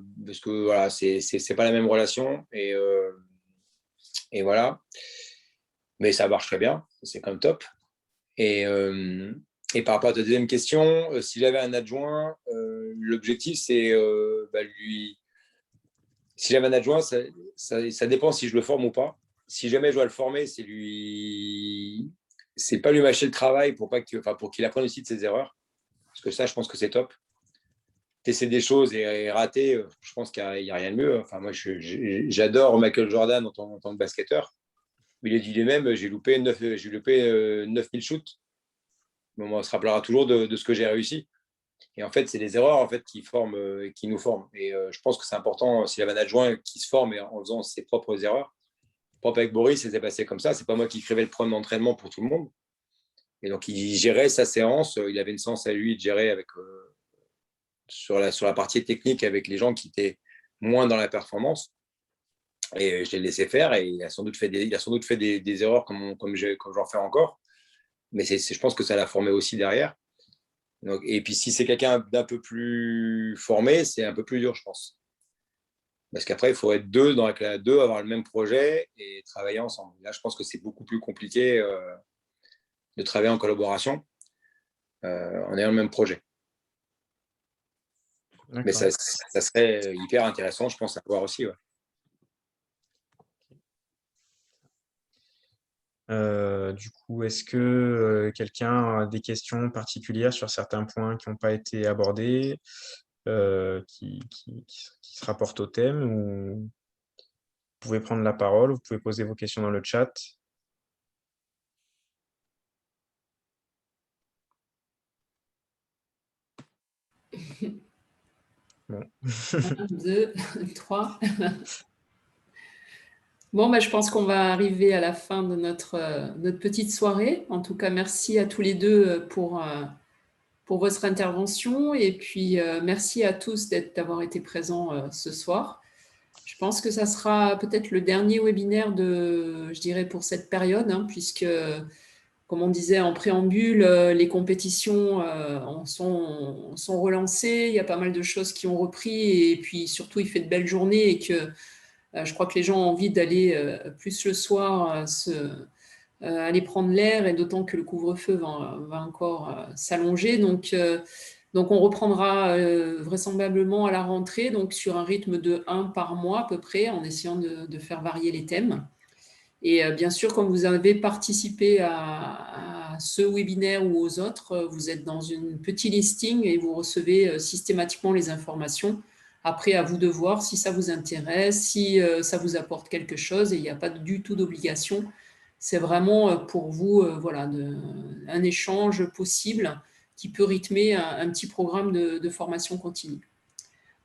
voilà, c'est pas la même relation. Et voilà. Mais ça marche très bien. C'est quand même top. Et par rapport à ta deuxième question, si j'avais un adjoint, l'objectif, c'est si j'avais un adjoint, ça dépend si je le forme ou pas. Si jamais je dois le former, c'est pas lui mâcher le travail pour qu'il apprenne aussi de ses erreurs. Parce que ça, je pense que c'est top. Tester des choses et rater, je pense qu'il n'y a rien de mieux. Enfin, moi, j'adore Michael Jordan en tant que basketteur. Il a dit lui-même, j'ai loupé 9000 shoots. Mais on se rappellera toujours de ce que j'ai réussi. Et en fait, c'est les erreurs en fait, qui nous forment. Et je pense que c'est important, s'il y avait un adjoint qui se forme en faisant ses propres erreurs. Propre avec Boris, ça s'est passé comme ça. C'est pas moi qui écrivais le programme d'entraînement pour tout le monde. Et donc, il gérait sa séance. Il avait une séance à lui de gérer avec, sur la partie technique avec les gens qui étaient moins dans la performance. Et je l'ai laissé faire. Et il a sans doute fait des erreurs comme j'en fais encore. Mais je pense que ça l'a formé aussi derrière. Donc, et puis, si c'est quelqu'un d'un peu plus formé, c'est un peu plus dur, je pense. Parce qu'après, il faut être deux, avoir le même projet et travailler ensemble. Là, je pense que c'est beaucoup plus compliqué de travailler en collaboration en ayant le même projet. Mais ça serait hyper intéressant, je pense, à voir aussi. Ouais. Du coup, est-ce que quelqu'un a des questions particulières sur certains points qui n'ont pas été abordés, qui se rapportent au thème, ou vous pouvez prendre la parole, vous pouvez poser vos questions dans le chat. Bon. 1, 2, 3. Bon, je pense qu'on va arriver à la fin de notre petite soirée. En tout cas, merci à tous les deux pour votre intervention. Et puis, merci à tous d'avoir été présents ce soir. Je pense que ça sera peut-être le dernier webinaire je dirais, pour cette période, puisque comme on disait en préambule, les compétitions sont relancées. Il y a pas mal de choses qui ont repris. Et puis surtout, il fait de belles journées et que je crois que les gens ont envie d'aller plus le soir aller prendre l'air, et d'autant que le couvre-feu va encore s'allonger. Donc, on reprendra vraisemblablement à la rentrée, donc sur un rythme de 1 par mois à peu près, en essayant de faire varier les thèmes. Et bien sûr, comme vous avez participé à ce webinaire ou aux autres, vous êtes dans une petit listing et vous recevez systématiquement les informations. Après, à vous de voir si ça vous intéresse, si ça vous apporte quelque chose, et il n'y a pas du tout d'obligation. C'est vraiment pour vous voilà, un échange possible qui peut rythmer un petit programme de formation continue.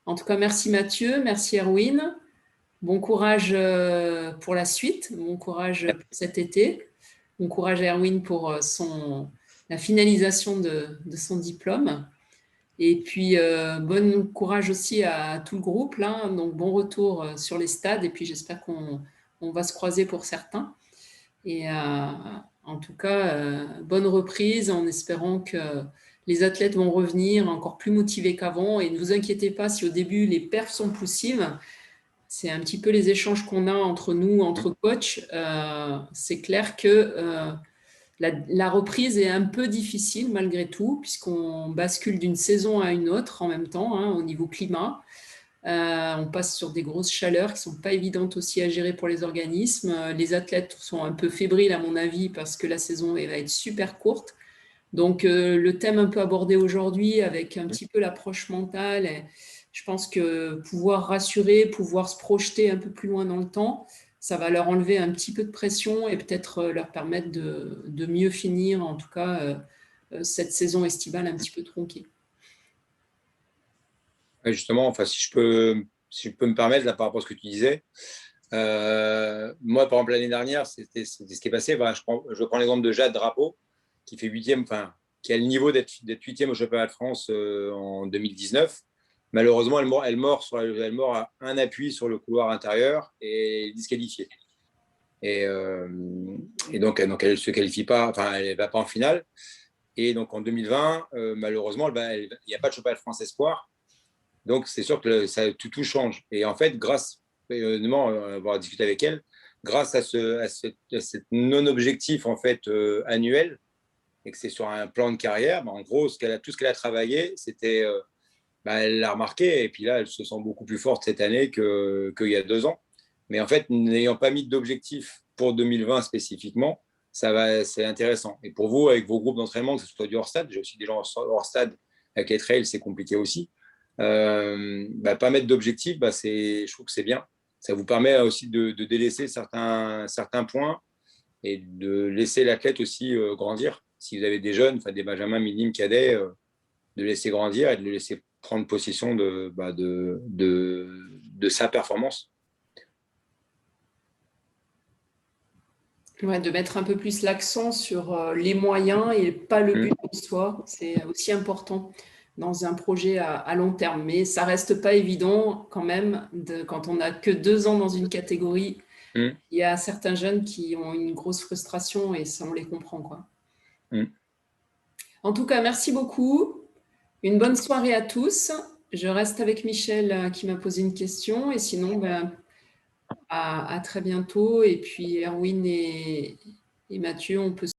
En tout cas, merci Mathieu, merci Erwin. Bon courage pour la suite, bon courage pour cet été. Bon courage à Erwin pour la finalisation de son diplôme. Et puis, bon courage aussi à tout le groupe, là. Donc, bon retour sur les stades. Et puis, j'espère qu'on va se croiser pour certains. Et en tout cas, bonne reprise en espérant que les athlètes vont revenir encore plus motivés qu'avant. Et ne vous inquiétez pas si au début, les perfs sont poussives. C'est un petit peu les échanges qu'on a entre nous, entre coachs. C'est clair que la reprise est un peu difficile malgré tout, puisqu'on bascule d'une saison à une autre en même temps, hein, au niveau climat. On passe sur des grosses chaleurs qui ne sont pas évidentes aussi à gérer pour les organismes. Les athlètes sont un peu fébriles à mon avis parce que la saison va être super courte. Donc le thème un peu abordé aujourd'hui avec un petit peu l'approche mentale, je pense que pouvoir rassurer, pouvoir se projeter un peu plus loin dans le temps, ça va leur enlever un petit peu de pression et peut-être leur permettre de mieux finir, en tout cas, cette saison estivale un petit peu tronquée. Justement, enfin, si je peux me permettre, là, par rapport à ce que tu disais, moi, par exemple, l'année dernière, c'était ce qui est passé. Voilà, je prends l'exemple de Jade Drapeau, qui fait 8e, enfin, qui a le niveau d'être 8e au championnat de France en 2019. Malheureusement, elle mord à un appui sur le couloir intérieur et est disqualifiée. Et donc, elle ne se qualifie pas, enfin, elle ne va pas en finale. Et donc, en 2020, malheureusement, il n'y a pas de championnat de France espoir. Donc, c'est sûr que tout change. Et en fait, on va discuter avec elle, grâce à cette non-objectif en fait, annuel, et que c'est sur un plan de carrière, en gros, tout ce qu'elle a travaillé, c'était, elle l'a remarqué, et puis là, elle se sent beaucoup plus forte cette année qu'il y a 2 ans. Mais en fait, n'ayant pas mis d'objectif pour 2020 spécifiquement, c'est intéressant. Et pour vous, avec vos groupes d'entraînement, que ce soit du hors-stade, j'ai aussi des gens hors-stade avec les trails, c'est compliqué aussi. Pas mettre d'objectif, je trouve que c'est bien. Ça vous permet aussi de délaisser certains points et de laisser l'athlète aussi grandir. Si vous avez des jeunes, enfin des benjamins, minimes, cadets, de laisser grandir et de le laisser prendre possession de sa performance. Ouais, de mettre un peu plus l'accent sur les moyens et pas le but en soi. C'est aussi important dans un projet à long terme. Mais ça reste pas évident quand même, quand on n'a que 2 ans dans une catégorie. Il y a certains jeunes qui ont une grosse frustration et ça, on les comprend, quoi. En tout cas, merci beaucoup. Une bonne soirée à tous. Je reste avec Michel qui m'a posé une question. Et sinon, à très bientôt. Et puis, Erwin et Mathieu, on peut